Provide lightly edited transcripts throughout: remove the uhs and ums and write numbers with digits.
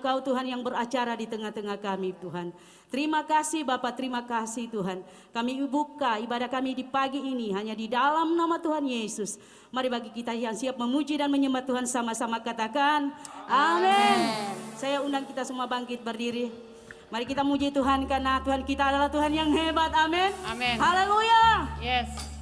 Engkau Tuhan yang beracara di tengah-tengah kami Tuhan. Terima kasih Bapak, terima kasih Tuhan. Kami buka ibadah kami di pagi ini hanya di dalam nama Tuhan Yesus. Mari bagi kita yang siap memuji dan menyembah Tuhan sama-sama katakan amin. Saya undang kita semua bangkit berdiri. Mari kita muji Tuhan karena Tuhan kita adalah Tuhan yang hebat. Amin. Amin. Haleluya. Yes.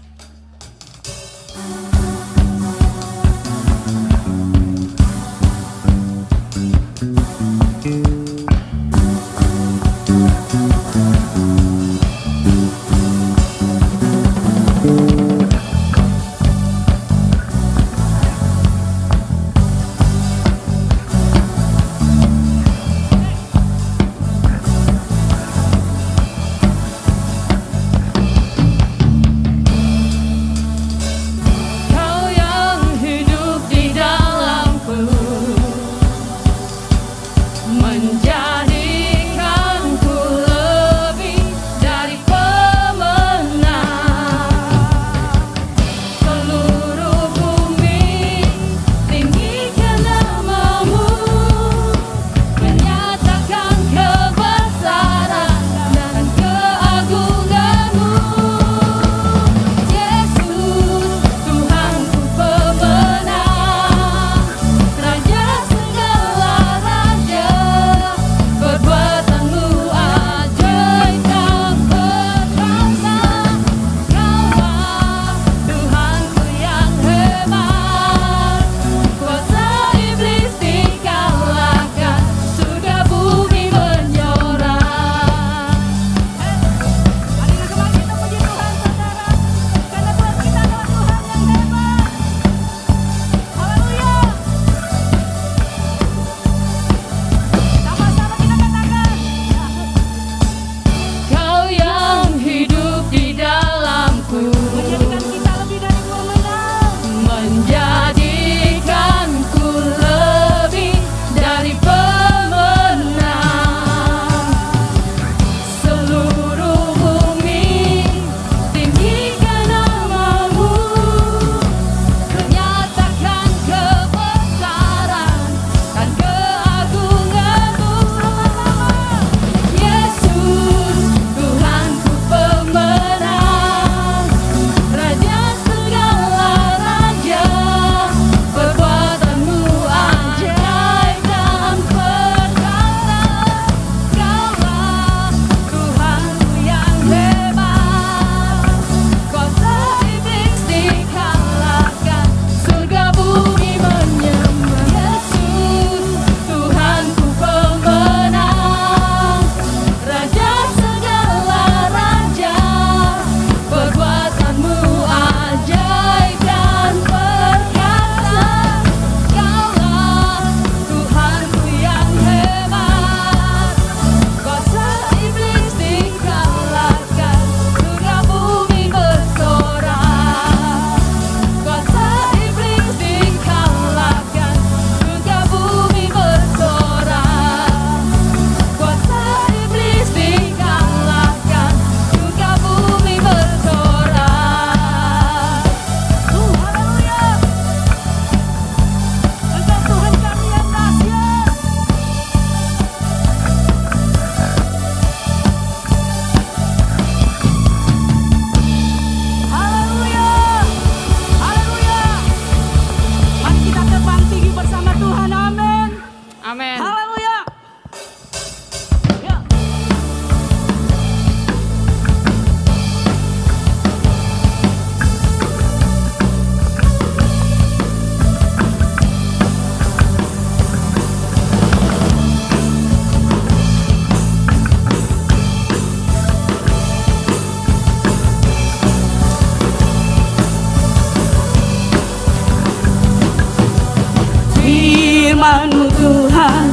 firman-Mu Tuhan,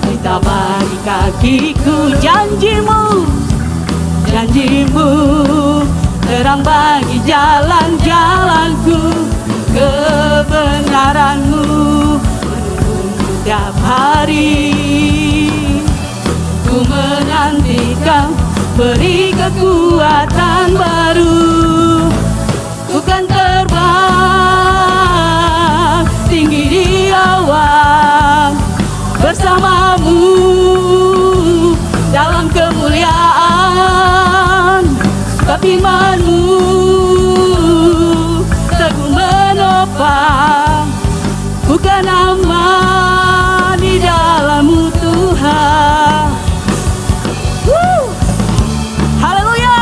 kita bagi kakiku janji-Mu, janji-Mu terang bagi jalan-jalanku, kebenaran-Mu menunggu tiap hari. Ku menantikan, beri kekuatan baru, ku kan terbang tinggi di awan bersama-Mu. imanmu teguh menopang, bukan aman di dalam-Mu Tuhan. Haleluya.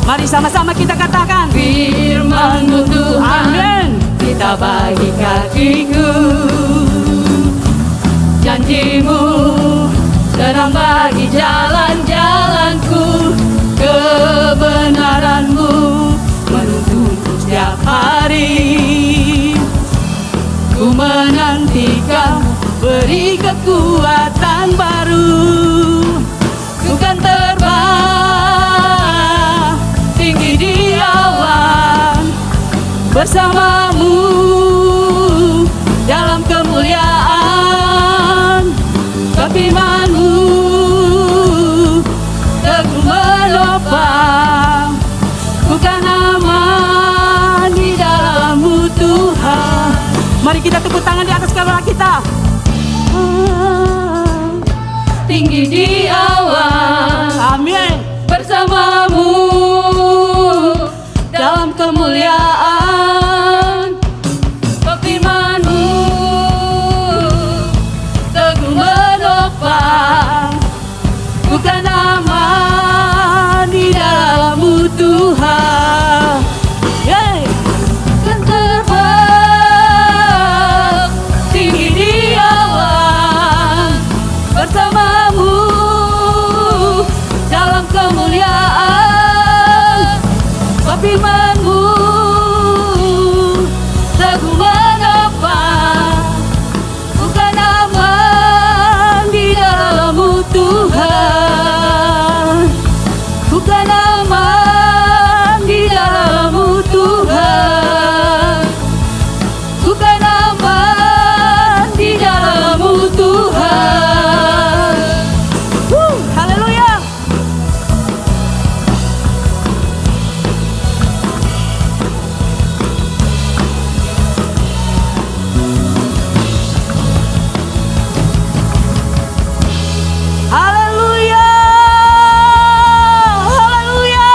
Mari sama-sama kita katakan, firman-Mu Tuhan, amin, kita bagi kakiku. Janji-Mu terang bagi jalan-jalanku, kebenaran-Mu menuntunku setiap hari. Ku menantikan, beri kekuatan baru. Ku kan terbang tinggi di awan bersama-Mu dalam kemuliaan. Firman-Mu teguh menopang, bukan aman di dalam-Mu Tuhan. Mari kita tepuk tangan di atas kepala kita. Tinggi di awan, amin, bersama-Mu dalam kemuliaan. Firman-Mu teguh menopang, bukan aman di dalam-Mu Tuhan. Kan terbang tinggi di awan bersama-Mu dalam kemuliaan. Firman-Mu teguh menopang, bukan aman di dalam-Mu Tuhan. Bukan aman di dalam-Mu Tuhan. Bukan aman di dalam-Mu Tuhan. Haleluya. Haleluya. Haleluya.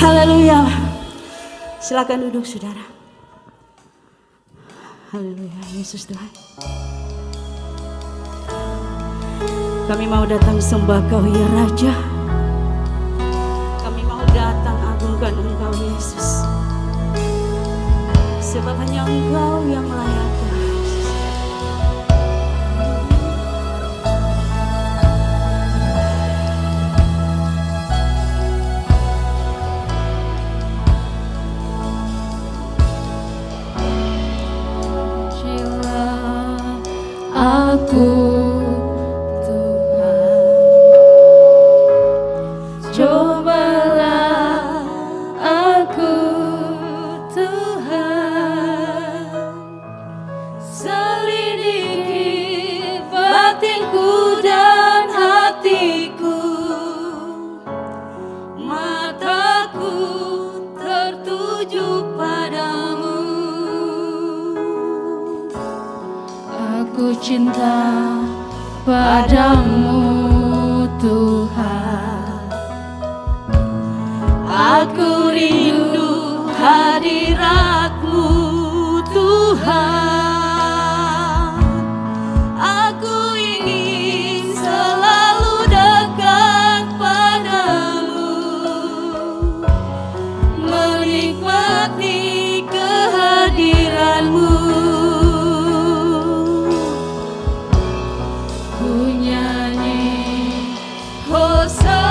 Haleluya. Silakan duduk, saudara. Haleluya, Yesus Tuhan. Kami mau datang sembah Kau ya Raja. Kami mau datang agungkan Engkau Yesus. Sebab hanya Engkau yang layak. Aku Tuhan, cobalah aku Tuhan, selidiki batinku dan hatiku, mataku tertuju padamu. Aku cinta padamu Tuhan, aku rindu hadirat-Mu Tuhan. Aku ingin selalu dekat padamu, menikmati kehadiran-Mu. Hosana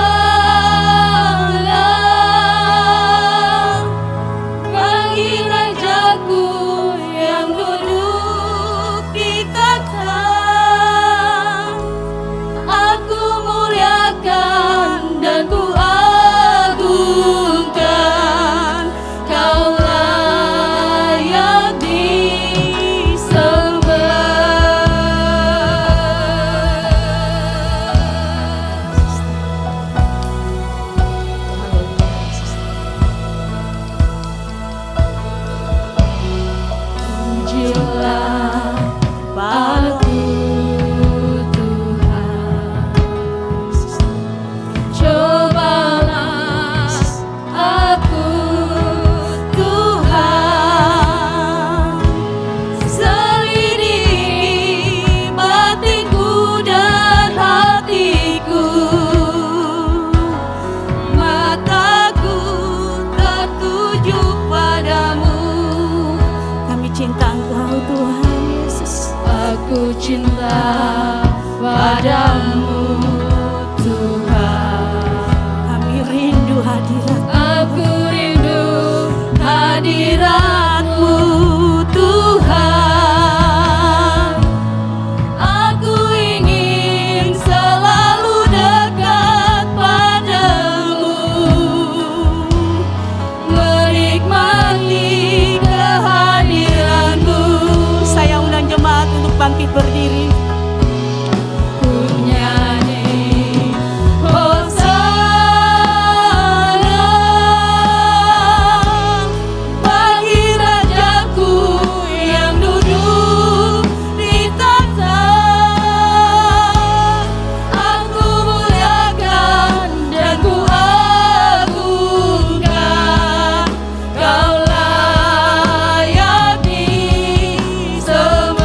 Aku cinta padamu Tuhan. Kami rindu hadirat. Aku rindu hadirat-Mu Tuhan. Aku ingin selalu dekat padamu, menikmati kehadiran-Mu. Saya undang jemaat untuk bangkit berdiri. Ku nyanyi Hosana bagi Rajaku yang duduk di tahta. Aku muliakan dan ku agungkan, Kau layak disembah.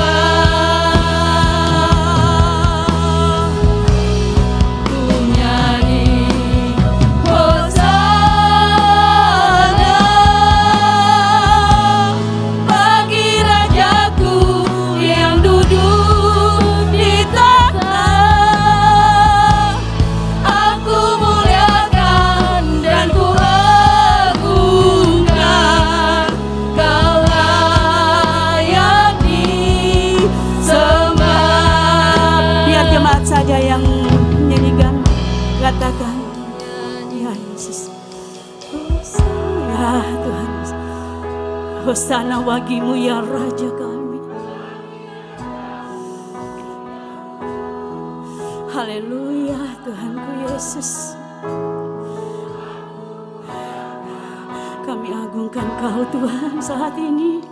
Ku nyanyi Hosana bagi Rajaku yang duduk di tahta. Aku muliakan dan ku agungkan, Kau layak disembah. Biar jemaat saja yang menyanyikan. Katakan, ya Yesus. Ya Tuhan. Hosana bagimu ya Raja kami. Haleluya Tuhanku Yesus. Kami agungkan Kau Tuhan saat ini.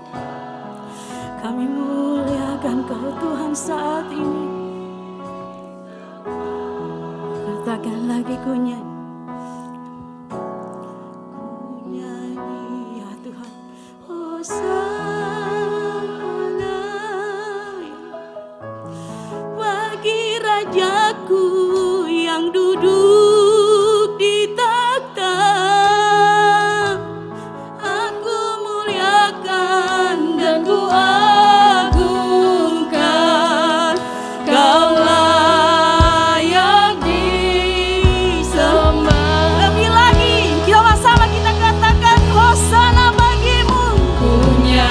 Kami muliakan Kau Tuhan saat ini. Katakan lagi ku nyanyi. Ku nyanyi ya Tuhan. Hosana bagi Rajaku yang duduk di takhta. Aku muliakan dan ku agungkan, Kau layak disembah. Lebih lagi, sama-sama kita katakan Hosana bagimu. Ku nyanyi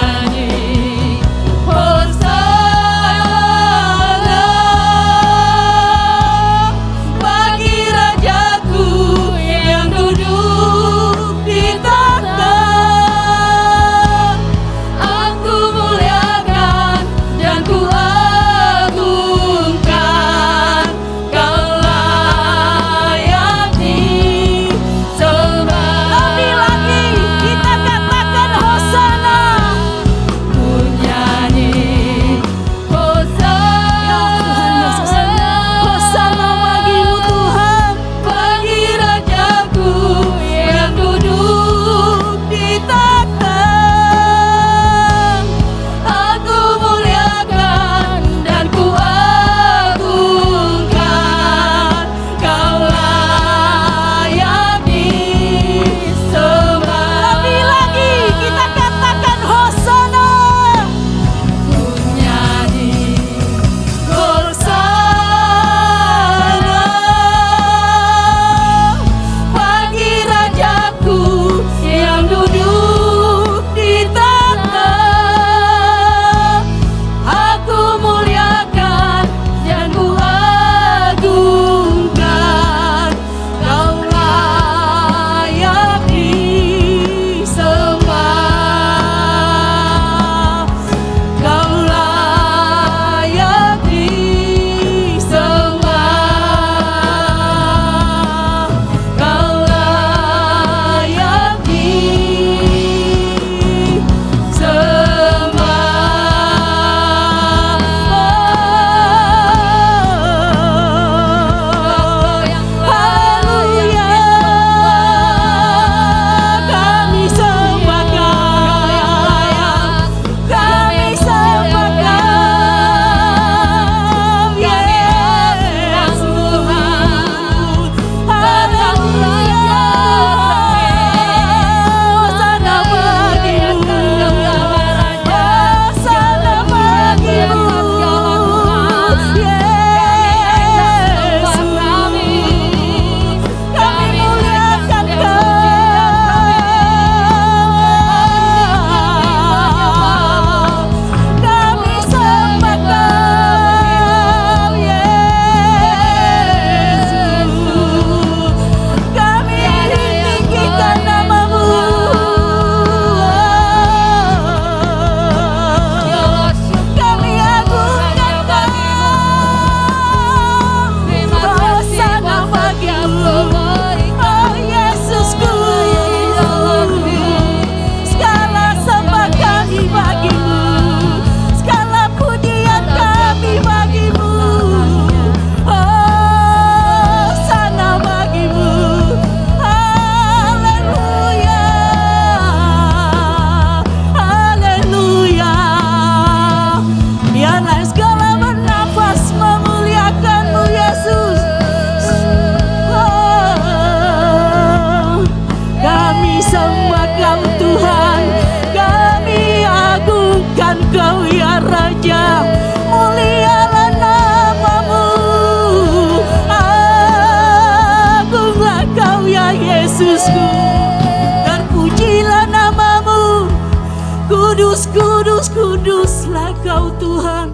Kudus, kudus, kuduslah Kau Tuhan.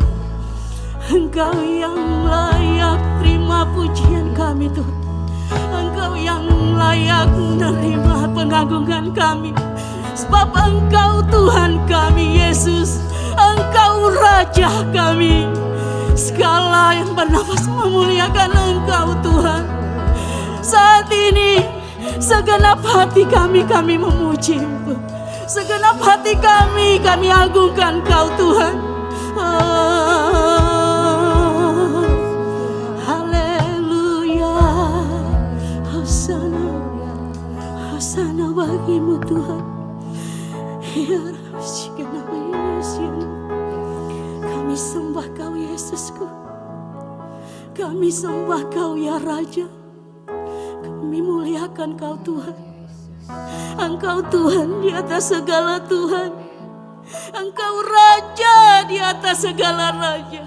Engkau yang layak terima pujian kami Tuhan. Engkau yang layak menerima pengagungan kami. Sebab Engkau Tuhan kami Yesus. Engkau Raja kami. Segala yang bernafas memuliakan Engkau Tuhan. Saat ini segenap hati kami memuji-Mu. Segenap hati kami agungkan Kau Tuhan. Haleluya. Hosana, Hosana bagi-Mu Tuhan. Ya Rabbi, nama Yesus. Kami sembah Kau Yesusku. Kami sembah Kau ya Raja. Kami muliakan Kau Tuhan. Engkau Tuhan di atas segala Tuhan. Engkau Raja di atas segala Raja.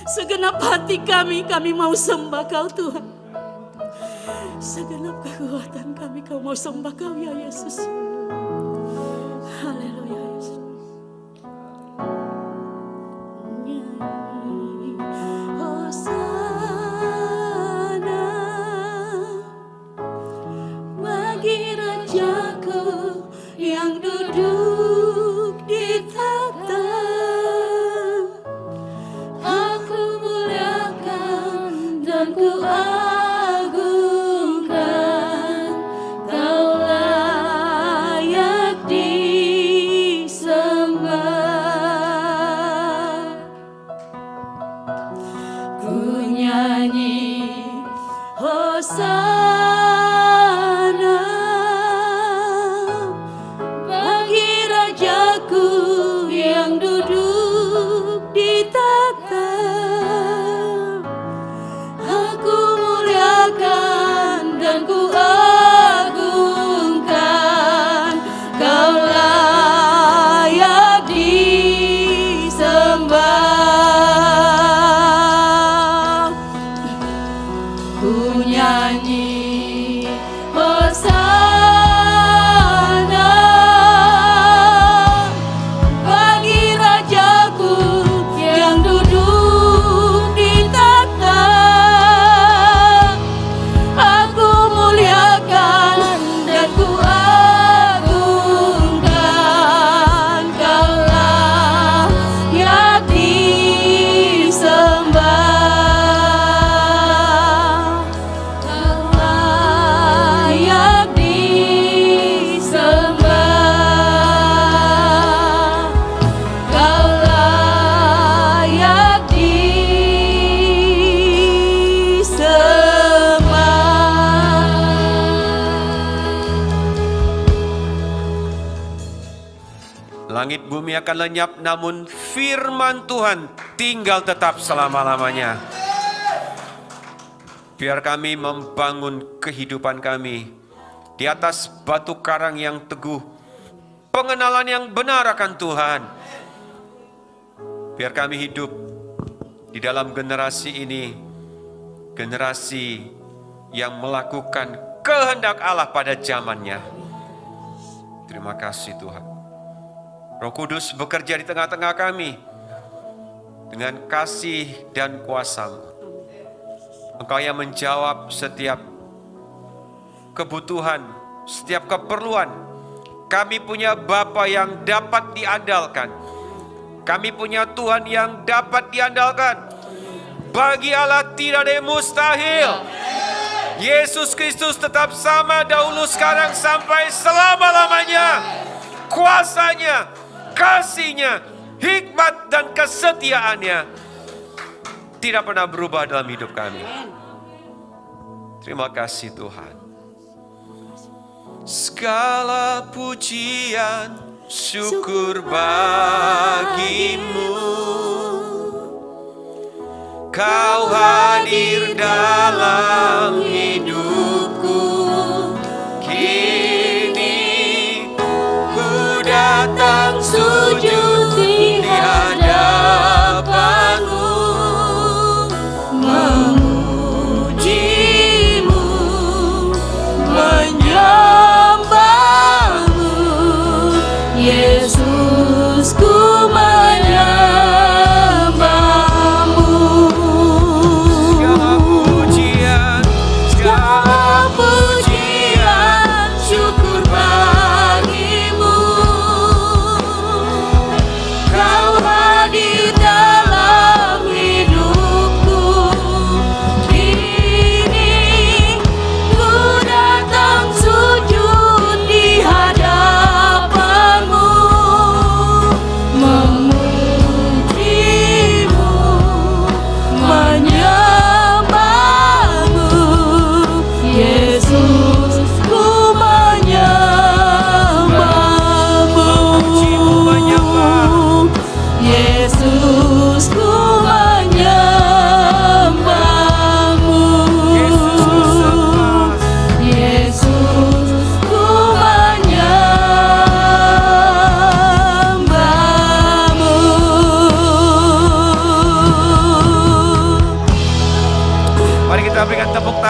Segenap hati kami mau sembah Kau Tuhan. Segenap kekuatan kami mau sembah Kau ya Yesus. Haleluya Yesus. Hosana bagi Rajaku yang duduk di takhta. Aku muliakan dan ku agungkan. Kau layak disembah. Ku nyanyi Hosana bagi Rajaku yang duduk di takhta. Aku muliakan dan ku agungkan. Kau layak disembah. Ku nyanyi Hosana bagi Rajaku yang duduk di takhta. Aku muliakan dan ku agungkan. Kau layak disembah. Kau layak disembah. Kau layak disembah. Langit bumi akan lenyap, namun firman Tuhan tinggal tetap selama-lamanya. Biar kami membangun kehidupan kami di atas batu karang yang teguh, pengenalan yang benar akan Tuhan. Biar kami hidup di dalam generasi ini, generasi yang melakukan kehendak Allah pada zamannya. Terima kasih Tuhan. Roh Kudus bekerja di tengah-tengah kami dengan kasih dan kuasa-Mu. Engkau yang menjawab setiap kebutuhan, setiap keperluan. Kami punya Bapa yang dapat diandalkan. Kami punya Tuhan yang dapat diandalkan. Bagi Allah tidak ada yang mustahil. Yesus Kristus tetap sama dahulu, sekarang, sampai selama-lamanya. Kuasanya, kasih-Nya, hikmat dan kesetiaan-Nya tidak pernah berubah dalam hidup kami. Terima kasih Tuhan. Segala pujian, syukur bagi-Mu. Kau hadir dalam hidupku. Kini ku datang sujud di hadapan-Mu, memuji-Mu, menyembah-Mu, Yesus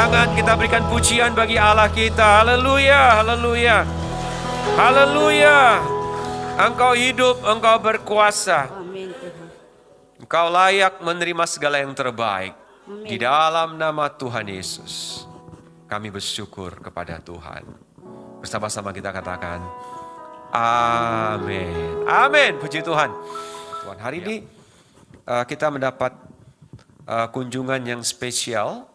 tangan, kita berikan pujian bagi Allah kita. Haleluya, haleluya, haleluya. Engkau hidup, Engkau berkuasa. Amin Tuhan. Engkau layak menerima segala yang terbaik. Amin. Di dalam nama Tuhan Yesus, kami bersyukur kepada Tuhan. Bersama-sama kita katakan, amin. Amin, puji Tuhan. Tuhan, hari ini kita mendapat kunjungan yang spesial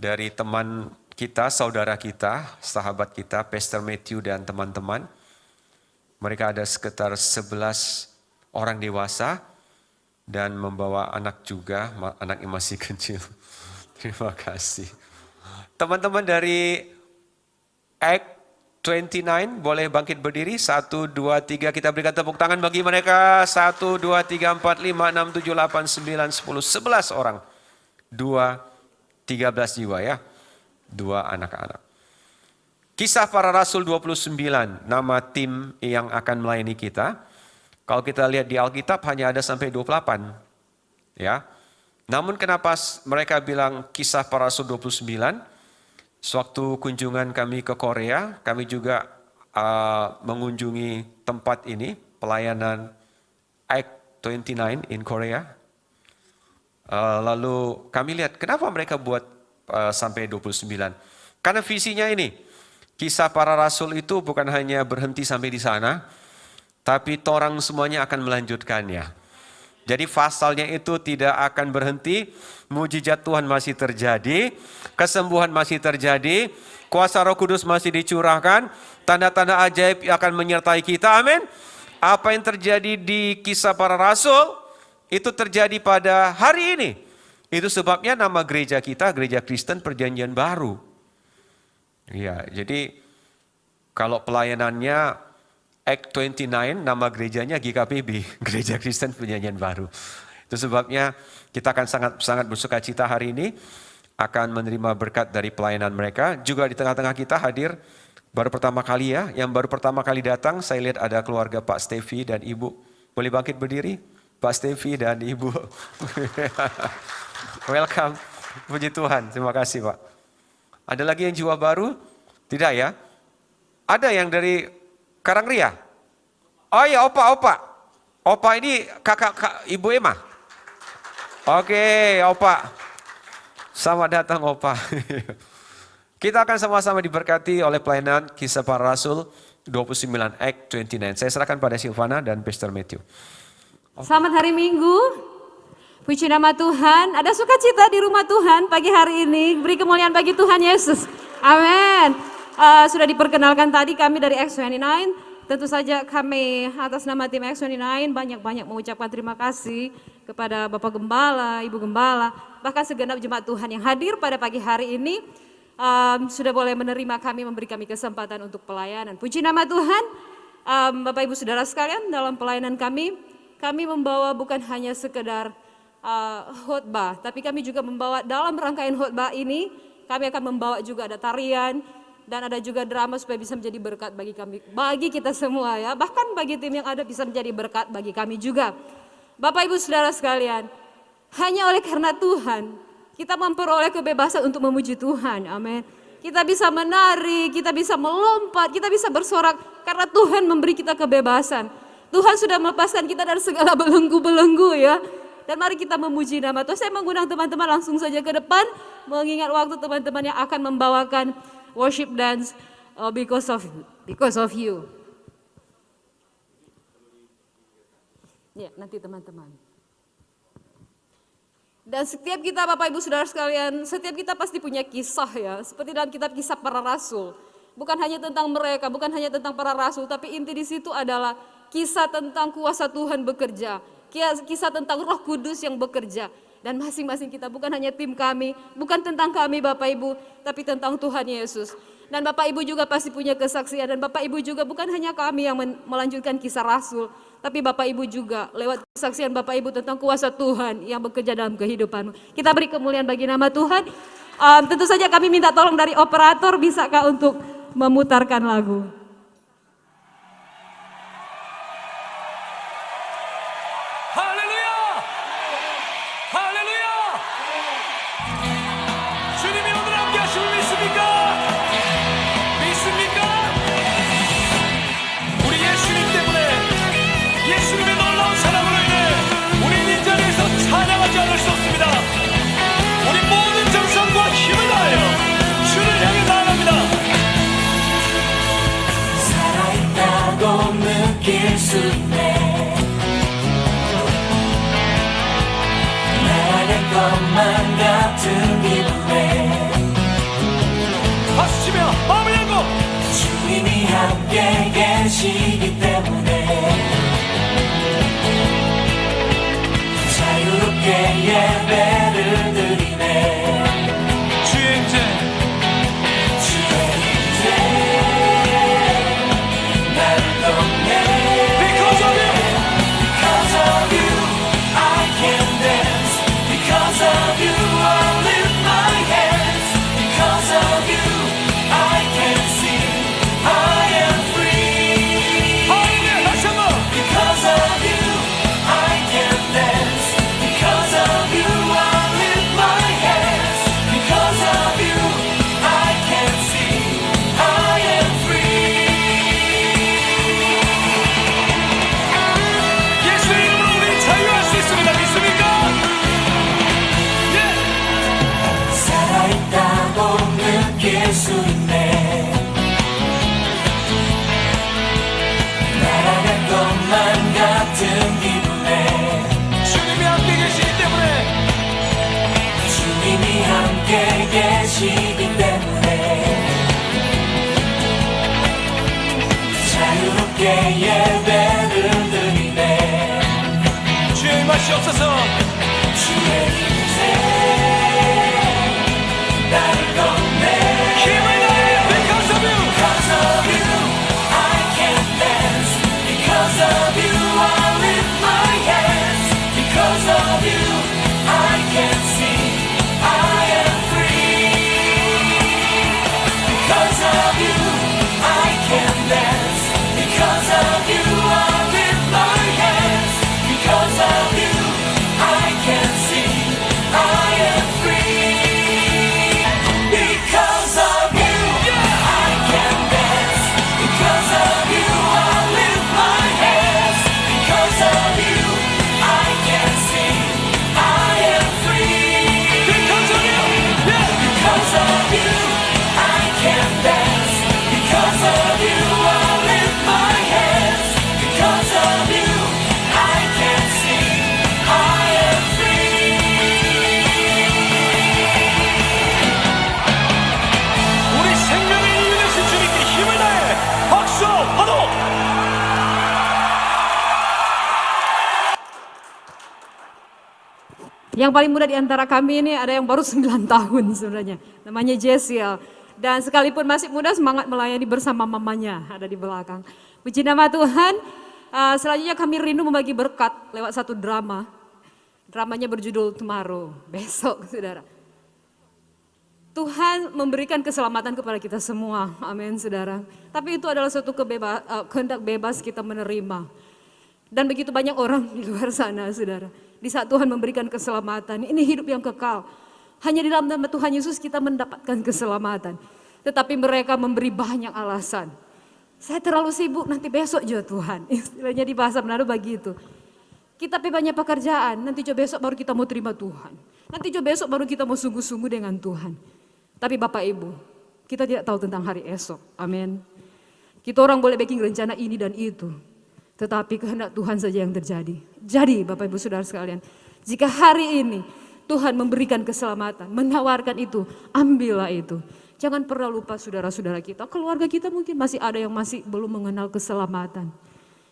dari teman kita, saudara kita, sahabat kita, Pastor Matthew dan teman-teman. Mereka ada sekitar 11 orang dewasa dan membawa anak juga, anak yang masih kecil. Terima kasih. Teman-teman dari Act 29 boleh bangkit berdiri. 1, 2, 3, kita berikan tepuk tangan bagi mereka. 1, 2, 3, 4, 5, 6, 7, 8, 9, 10, 11 orang. 2, 13 jiwa ya. 2 anak-anak. Kisah Para Rasul 29, nama tim yang akan melayani kita. Kalau kita lihat di Alkitab hanya ada sampai 28. Ya. Namun kenapa mereka bilang Kisah Para Rasul 29? Sewaktu kunjungan kami ke Korea, kami juga mengunjungi tempat ini, pelayanan Act 29 in Korea. Lalu kami lihat kenapa mereka buat sampai 29. Karena visinya ini, Kisah Para Rasul itu bukan hanya berhenti sampai di sana, tapi torang semuanya akan melanjutkannya. Jadi pasalnya itu tidak akan berhenti, mujizat Tuhan masih terjadi, kesembuhan masih terjadi, kuasa Roh Kudus masih dicurahkan, tanda-tanda ajaib akan menyertai kita, amin. Apa yang terjadi di Kisah Para Rasul, itu terjadi pada hari ini. Itu sebabnya nama gereja kita, Gereja Kristen Perjanjian Baru. Ya, jadi kalau pelayanannya Act 29, nama gerejanya GKPB, Gereja Kristen Perjanjian Baru. Itu sebabnya kita akan sangat bersuka cita hari ini akan menerima berkat dari pelayanan mereka. Juga di tengah-tengah kita hadir baru pertama kali ya, yang baru pertama kali datang saya lihat ada keluarga Pak Stevi dan Ibu. Boleh bangkit berdiri? Pak Stevi dan Ibu. Welcome, puji Tuhan, terima kasih Pak. Ada lagi yang jiwa baru? Tidak ya? Ada yang dari Karangria? Oh iya, Opa. Opa ini kakak Ibu Emma? Oke, Opa. Selamat datang Opa. Kita akan sama-sama diberkati oleh pelayanan Kisah Para Rasul 29 Act 29. Saya serahkan pada Silvana dan Pastor Matthew. Selamat hari Minggu. Puji nama Tuhan. Ada sukacita di rumah Tuhan pagi hari ini. Beri kemuliaan bagi Tuhan Yesus. Amin. Sudah diperkenalkan tadi kami dari X29. Tentu saja kami atas nama tim X29 banyak-banyak mengucapkan terima kasih kepada Bapak Gembala, Ibu Gembala, bahkan segenap jemaat Tuhan yang hadir pada pagi hari ini. Sudah boleh menerima kami, memberi kami kesempatan untuk pelayanan. Puji nama Tuhan. Bapak Ibu Saudara sekalian, dalam pelayanan kami membawa bukan hanya sekedar khotbah, tapi kami juga membawa dalam rangkaian khotbah ini, kami akan membawa juga ada tarian dan ada juga drama supaya bisa menjadi berkat bagi kami, bagi kita semua ya, bahkan bagi tim yang ada bisa menjadi berkat bagi kami juga. Bapak Ibu Saudara sekalian, hanya oleh karena Tuhan kita memperoleh kebebasan untuk memuji Tuhan, amin. Kita bisa menari, kita bisa melompat, kita bisa bersorak karena Tuhan memberi kita kebebasan. Tuhan sudah melepaskan kita dari segala belenggu-belenggu ya. Dan mari kita memuji nama Tuhan. Saya mengundang teman-teman langsung saja ke depan, mengingat waktu teman-teman yang akan membawakan worship dance because of you. Ya, nanti teman-teman. Dan setiap kita Bapak Ibu Saudara sekalian, setiap kita pasti punya kisah ya. Seperti dalam kitab Kisah Para Rasul. Bukan hanya tentang mereka, bukan hanya tentang para rasul, tapi inti di situ adalah kisah tentang kuasa Tuhan bekerja. Kisah tentang Roh Kudus yang bekerja. Dan masing-masing kita, bukan hanya tim kami, bukan tentang kami Bapak Ibu, tapi tentang Tuhan Yesus. Dan Bapak Ibu juga pasti punya kesaksian, dan Bapak Ibu juga bukan hanya kami yang melanjutkan kisah Rasul, tapi Bapak Ibu juga lewat kesaksian Bapak Ibu tentang kuasa Tuhan yang bekerja dalam kehidupanmu. Kita beri kemuliaan bagi nama Tuhan. Tentu saja kami minta tolong dari operator, bisakah untuk memutarkan lagu? 주님이 오늘 함께 하시고 있네 날아갈 것만 같은 기분에 박수치며 마음을 열고 주님이 함께 계시기 때문에 자유롭게 예배를 드리네 주의 임재 주의 임재 나를 돕네 Because of you Because of you I can dance Because of you I lift my hands Because of you I can sing I am free 할렐루야 다시 한번 Because of you I can dance Because of you I lift my hands Because of you I can sing I am free 예수의 이름으로 우리 자유할 수 있습니다. 믿습니까? 예. 살아있다고 느낄 수 있네 날아갈 것만 같은 기분에 주님이 함께 계시기 때문에 주님이 함께 계시기 때문에 자유롭게 예배를 드리네 주의 맛이 없어서 주의 임재 나를 돕네 힘을 다해 Because of you Because of you I can dance Because of you I lift my hands Because of you I can sing I am free Because of you I can dance Because of you I lift my hands Because of you I can sing I am free Because of you I can dance Because of you I lift my hands Because of you I can sing I am free Because of you Because of you I can dance Because of you I lift my hands Because of you I can sing I am free 우리 생명의 이유 되신 주님께 힘을 다해 박수 환호 Yang paling muda di antara kami ini ada yang baru 9 tahun sebenarnya. Namanya Jessiel. Dan sekalipun masih muda semangat melayani bersama mamanya ada di belakang. Puji nama Tuhan. Selanjutnya kami rindu membagi berkat lewat satu drama. Dramanya berjudul Tomorrow, besok saudara. Tuhan memberikan keselamatan kepada kita semua, amin saudara. Tapi itu adalah suatu kehendak bebas kita menerima. Dan begitu banyak orang di luar sana saudara. Di saat Tuhan memberikan keselamatan, ini hidup yang kekal. Hanya di dalam nama Tuhan Yesus kita mendapatkan keselamatan. Tetapi mereka memberi banyak alasan. Saya terlalu sibuk, nanti besok juga Tuhan. Istilahnya di bahasa Manado begitu. Kita banyak pekerjaan, nanti coba besok baru kita mau terima Tuhan. Nanti coba besok baru kita mau sungguh-sungguh dengan Tuhan. Tapi Bapak Ibu, kita tidak tahu tentang hari esok. Amin. Kita orang boleh bikin rencana ini dan itu. Tetapi kehendak Tuhan saja yang terjadi. Jadi Bapak Ibu Saudara sekalian, jika hari ini Tuhan memberikan keselamatan, menawarkan itu, ambillah itu. Jangan pernah lupa saudara-saudara kita, keluarga kita mungkin masih ada yang masih belum mengenal keselamatan.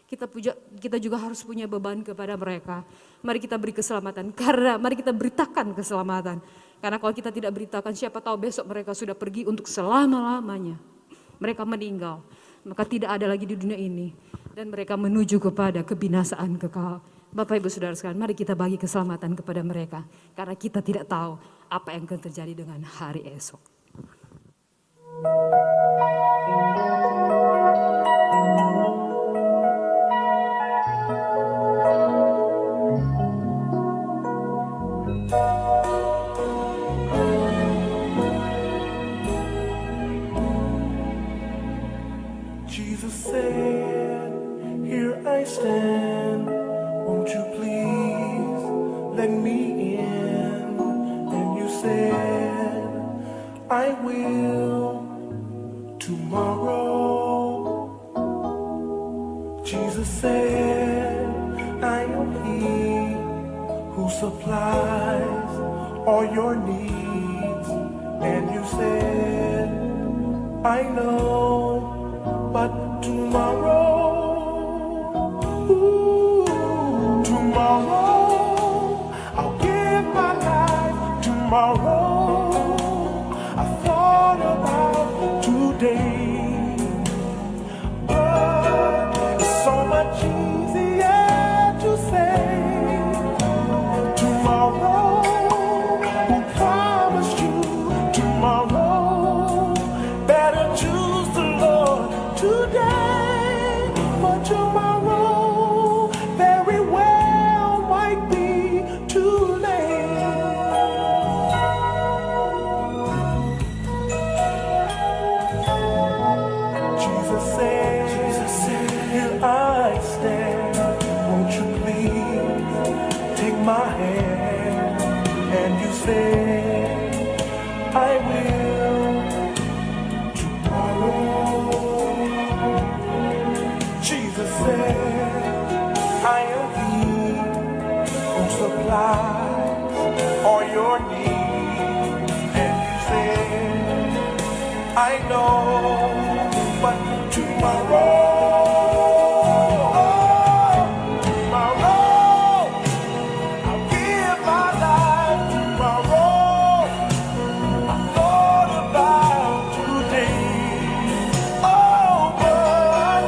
Kita juga harus punya beban kepada mereka. Mari kita beri keselamatan, karena mari kita beritakan keselamatan. Karena kalau kita tidak beritakan, siapa tahu besok mereka sudah pergi untuk selama-lamanya. Mereka meninggal, maka tidak ada lagi di dunia ini. Dan mereka menuju kepada kebinasaan kekal. Bapak Ibu Saudara sekalian, mari kita bagi keselamatan kepada mereka. Karena kita tidak tahu apa yang akan terjadi dengan hari esok. Jesus said, "Here I stand, won't you please let me in?" And you said, "I will tomorrow." Jesus said, I am He who supplies all your needs. And you said, I know, but tomorrow, tomorrow, I'll give my life tomorrow. I thought about today, but it's so much easier to say tomorrow. Who promised you tomorrow? Better choose the Lord today, for tomorrow very well might be too late. Jesus said, here I stand. Won't you please take my hand? And you said, I will tomorrow. Jesus said, I am He who supplies all your needs. And you said, I know, but tomorrow, I'll give my life tomorrow. I thought about today. Oh, but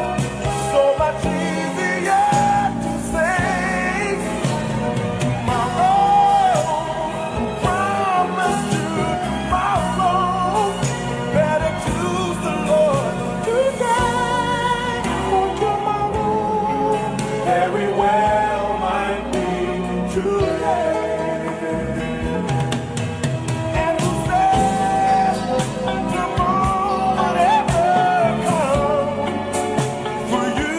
so much easier to say tomorrow. Promise you tomorrow. Better choose the Lord today, for tomorrow very well might be too late. And who says tomorrow never comes for you?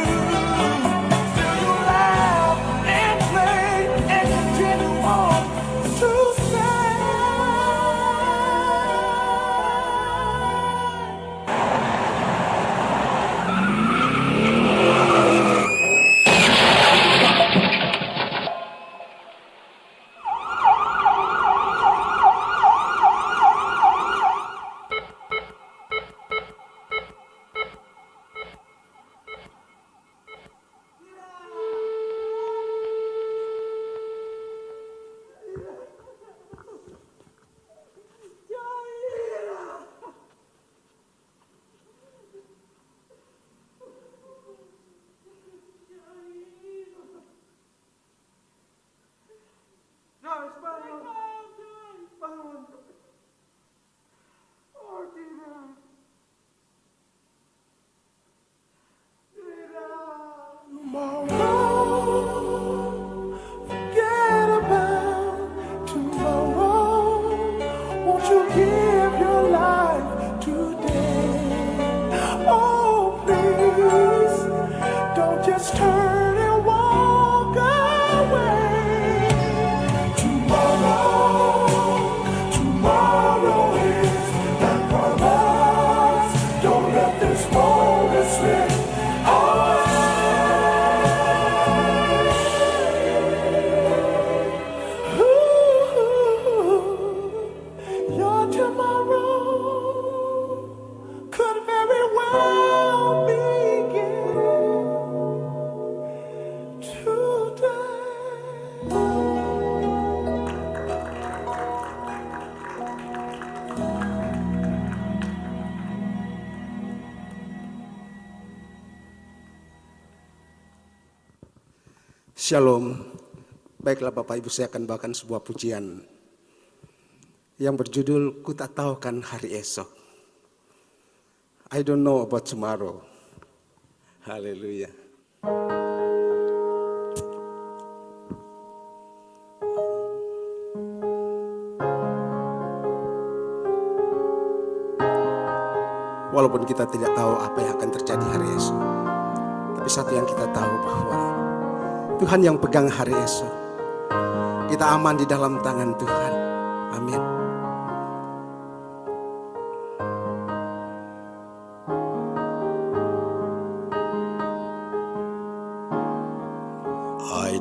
Still you laugh and play and continue on to say. Tomorrow, forget about tomorrow. Won't you give your life today? Oh, please, don't just turn and walk away. Tomorrow is not promised. Don't let this moment slip away. Your tomorrow could very well begin today. Shalom. Baiklah Bapak Ibu, saya akan bawakan sebuah pujian yang berjudul Ku Tak Tahu Kan Hari Esok. I don't know about tomorrow. Haleluya. Walaupun kita tidak tahu apa yang akan terjadi hari esok, tapi satu yang kita tahu bahwa Tuhan yang pegang hari esok. Kita aman di dalam tangan Tuhan. Amin.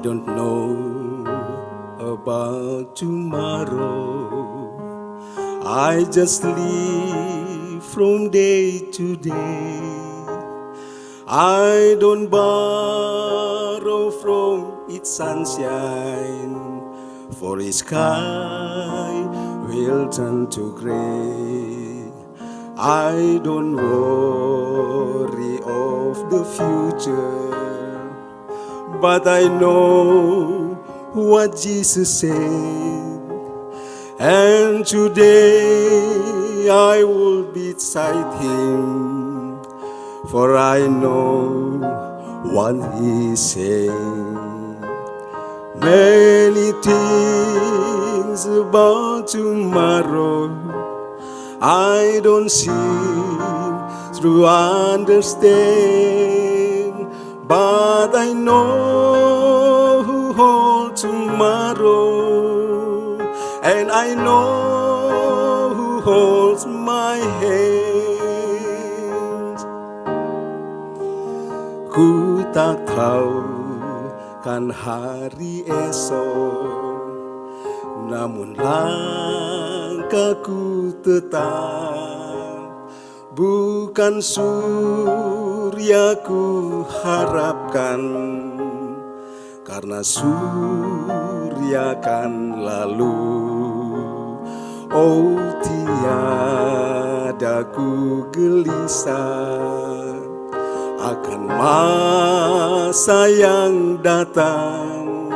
don't know about tomorrow. I just live from day to day. I don't borrow from its sunshine, for its sky will turn to gray. I don't worry of the future, but I know what Jesus said, and today I will be beside Him, for I know what He said. Many things about tomorrow I don't seem to understand, but I know who holds tomorrow, and I know who holds my hands. Ku tak tahu kan hari esok, namun langkahku tetap bukan surya ku harapkan, karena surya kan lalu. Oh, tiada ku gelisah akan masa yang datang.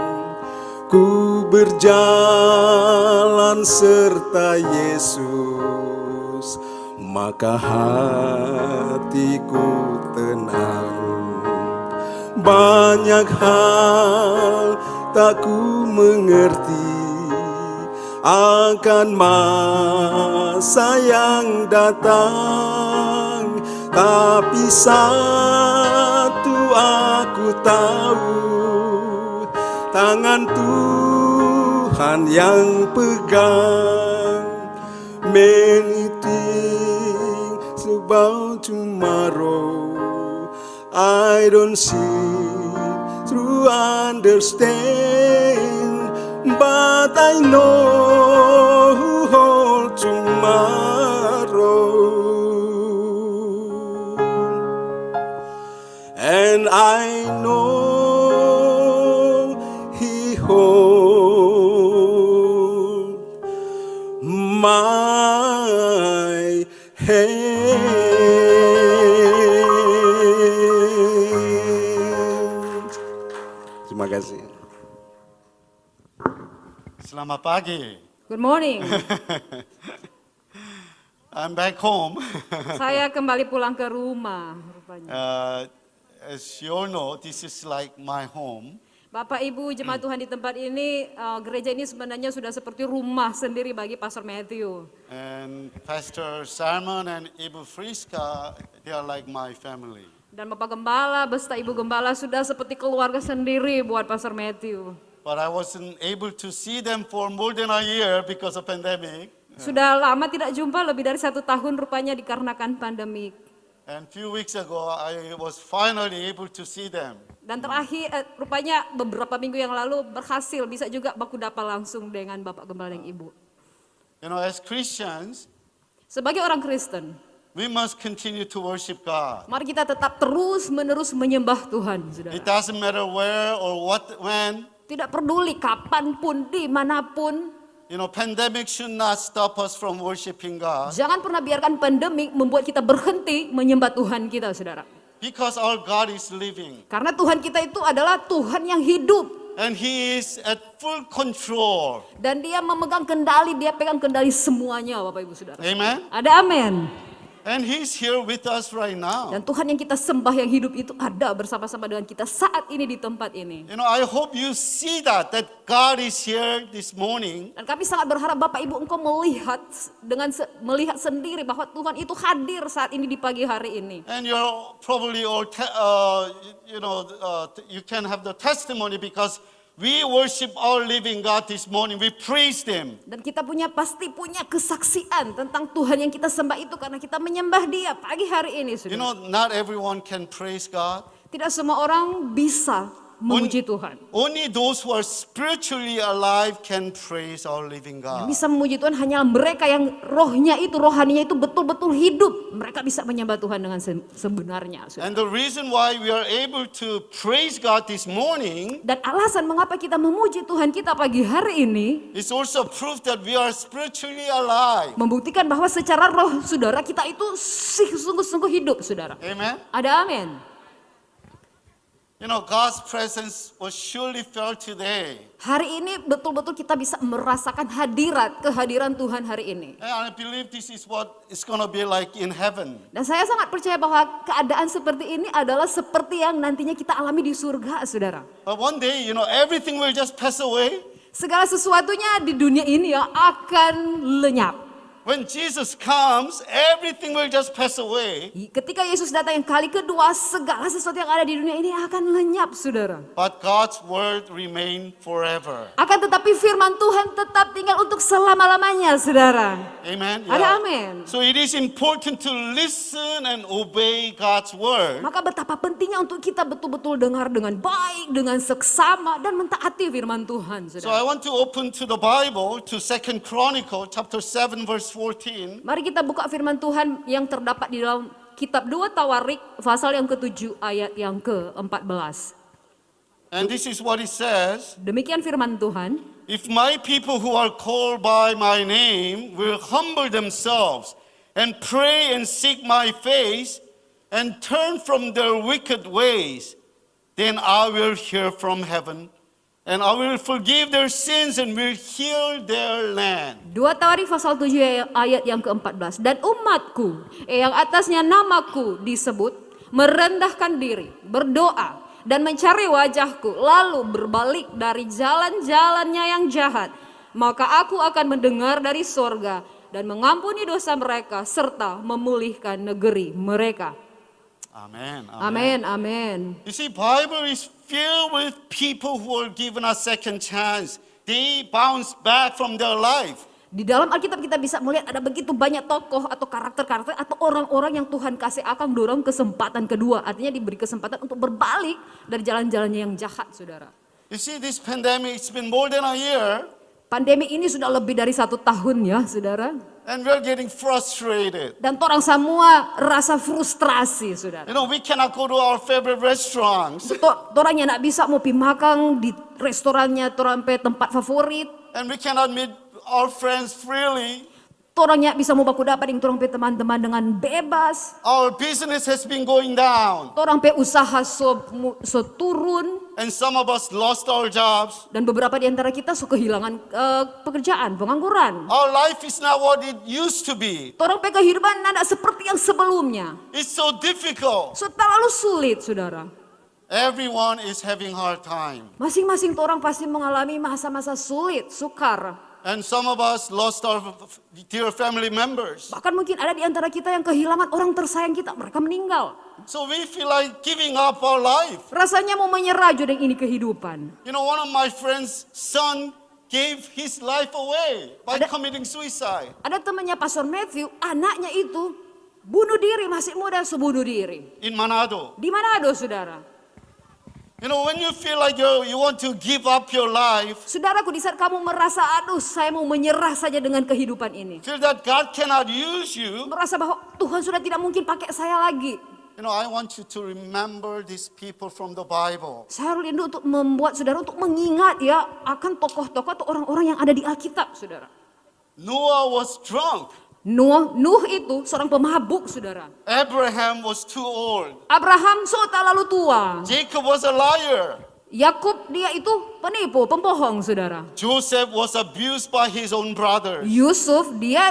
Ku berjalan serta Yesus, maka hatiku tenang. Banyak hal tak ku mengerti akan masa yang datang, tapi satu aku tahu, tangan Tuhan yang pegang. Many things about tomorrow I don't see to understand, but I know who holds tomorrow, and I know He holds my hand. Terima kasih. Selamat pagi. Good morning. I'm back home. Saya kembali pulang ke rumah rupanya. As you all know, this is like my home. Bapak Ibu jemaat Tuhan di tempat ini, gereja ini sebenarnya sudah seperti rumah sendiri bagi Pastor Matthew. And Pastor Simon and Ibu Friska, they are like my family. Dan Bapak Gembala beserta Ibu Gembala sudah seperti keluarga sendiri buat Pastor Matthew. But I wasn't able to see them for more than a year because of pandemic. Sudah lama tidak jumpa, lebih dari 1 tahun rupanya dikarenakan pandemik. And few weeks ago, I was finally able to see them. Dan terakhir, rupanya beberapa minggu yang lalu berhasil bisa juga baku dapa langsung dengan Bapak Gembala dan Ibu. You know, as Christians, Sebagai orang Kristen, we must continue to worship God. mari kita tetap terus-menerus menyembah Tuhan, saudara. It doesn't matter where or what, when. Tidak peduli kapanpun, dimanapun. You know, pandemic should not stop us from worshiping God. Jangan pernah biarkan pandemik membuat kita berhenti menyembah Tuhan kita, saudara. Because our God is living. Karena Tuhan kita itu adalah Tuhan yang hidup. And He is at full control. Dan Dia memegang kendali, Dia pegang kendali semuanya, Bapak Ibu Saudara. Amen. Ada amin. And He's here with us right now. Dan Tuhan yang kita sembah yang hidup itu ada bersama-sama dengan kita saat ini di tempat ini. You know, I hope you see that God is here this morning. Dan kami sangat berharap Bapak Ibu engkau melihat melihat sendiri bahwa Tuhan itu hadir saat ini di pagi hari ini. And you're probably all, you can have the testimony because we worship our living God this morning. We praised Him. Dan kita pasti punya kesaksian tentang Tuhan yang kita sembah itu karena kita menyembah Dia pagi hari ini. You Saudara. know, not everyone can praise God. Tidak semua orang bisa memuji Tuhan. Only those who are spiritually alive can praise our living Yang God. bisa memuji Tuhan hanyalah mereka yang rohaninya itu betul-betul hidup. Mereka bisa menyembah Tuhan dengan sebenarnya. Saudara. And the reason why we are able to praise God this morning Dan alasan mengapa kita memuji Tuhan kita pagi hari ini is also proof that we are spiritually alive. membuktikan bahwa secara roh saudara kita itu sungguh-sungguh hidup saudara. Amen. Ada amin. You know, God's presence was surely felt today. Hari ini betul-betul kita bisa merasakan kehadiran Tuhan hari ini. And I believe this is what it's going to be like in heaven. Dan saya sangat percaya bahwa keadaan seperti ini adalah seperti yang nantinya kita alami di surga saudara. But one day, you know, everything will just pass away. Segala sesuatunya di dunia ini ya akan lenyap. When Jesus comes, everything will just pass away. Ketika Yesus datang yang kali kedua, segala sesuatu yang ada di dunia ini akan lenyap, saudara. But God's word remain forever. Akan tetapi firman Tuhan tetap tinggal untuk selama-lamanya, saudara. Amen. Ada amin. So it is important to listen and obey God's word. Maka betapa pentingnya untuk kita betul-betul dengar dengan baik, dengan seksama, dan mentaati firman Tuhan, So saudara. I want to open to the Bible, to 2 Chronicle, chapter 7, verse 14. Mari kita buka firman Tuhan yang terdapat di dalam kitab 2 Tawarik, pasal yang ke-7, ayat yang ke-14. And this is what it says. Demikian firman Tuhan. If my people who are called by my name will humble themselves and pray and seek my face and turn from their wicked ways, then I will hear from heaven and I will forgive their sins and will heal their land. 2 Tawarik pasal 7 ayat yang ke-14. Dan umatku yang atasnya namaku disebut merendahkan diri, berdoa dan mencari wajahku, lalu berbalik dari jalan-jalannya yang jahat, maka aku akan mendengar dari sorga dan mengampuni dosa mereka serta memulihkan negeri mereka. Amen. Amin, amin. You see, Bible is filled with people who are given a second chance. They bounce back from their life. Di dalam Alkitab kita bisa melihat ada begitu banyak tokoh atau karakter-karakter atau orang-orang yang Tuhan kasih akan dorong kesempatan kedua. Artinya diberi kesempatan untuk berbalik dari jalan-jalannya yang jahat, saudara. You see, this pandemic, it's been more than a year, Pandemi ini sudah lebih dari 1 tahun ya, saudara. and we're getting frustrated. Dan orang semua rasa frustrasi, saudara. You know, we cannot go to our favorite restaurants, Orangnya nak bisa mau pergi makan di restorannya, sampai tempat favorit. and we cannot meet our friends freely. Orangnya bisa mau baku dapat dengan orang pe teman-teman dengan bebas. Our business has been going down, Orang pe usaha so turun. and some of us lost our jobs. Dan beberapa di antara kita so kehilangan pekerjaan, pengangguran. Our life is not what it used to be. Orang pe kehidupan tidak seperti yang sebelumnya. It's so difficult. So terlalu sulit, saudara. Everyone is having hard time. Masing-masing orang pasti mengalami masa-masa sulit, sukar. And some of us lost our dear family members. Bahkan mungkin ada di antara kita yang kehilangan orang tersayang kita, mereka meninggal. So we feel like giving up our life. Rasanya mau menyerah dengan ini kehidupan. You know, one of my friend's son gave his life away by committing suicide. Ada temannya Pastor Matthew, anaknya itu bunuh diri, masih muda bunuh diri. In Manado. Di Manado, saudara. You know, when you feel like you want to give up your life, Saudaraku, di saat kamu merasa, aduh saya mau menyerah saja dengan kehidupan ini. feel that God cannot use you, Merasa bahwa Tuhan sudah tidak mungkin pakai saya lagi. you know, I want you to remember these people from the Bible. Saya rindu untuk membuat saudara untuk mengingat ya akan tokoh-tokoh atau orang-orang yang ada di Alkitab, saudara. Noah was drunk. Nuh itu seorang pemabuk, saudara. Abraham was too old. Abraham tak lalu tua. Jacob was a liar. Yakub dia itu penipu, pembohong, saudara. Joseph was abused by his own brothers. Yusuf dia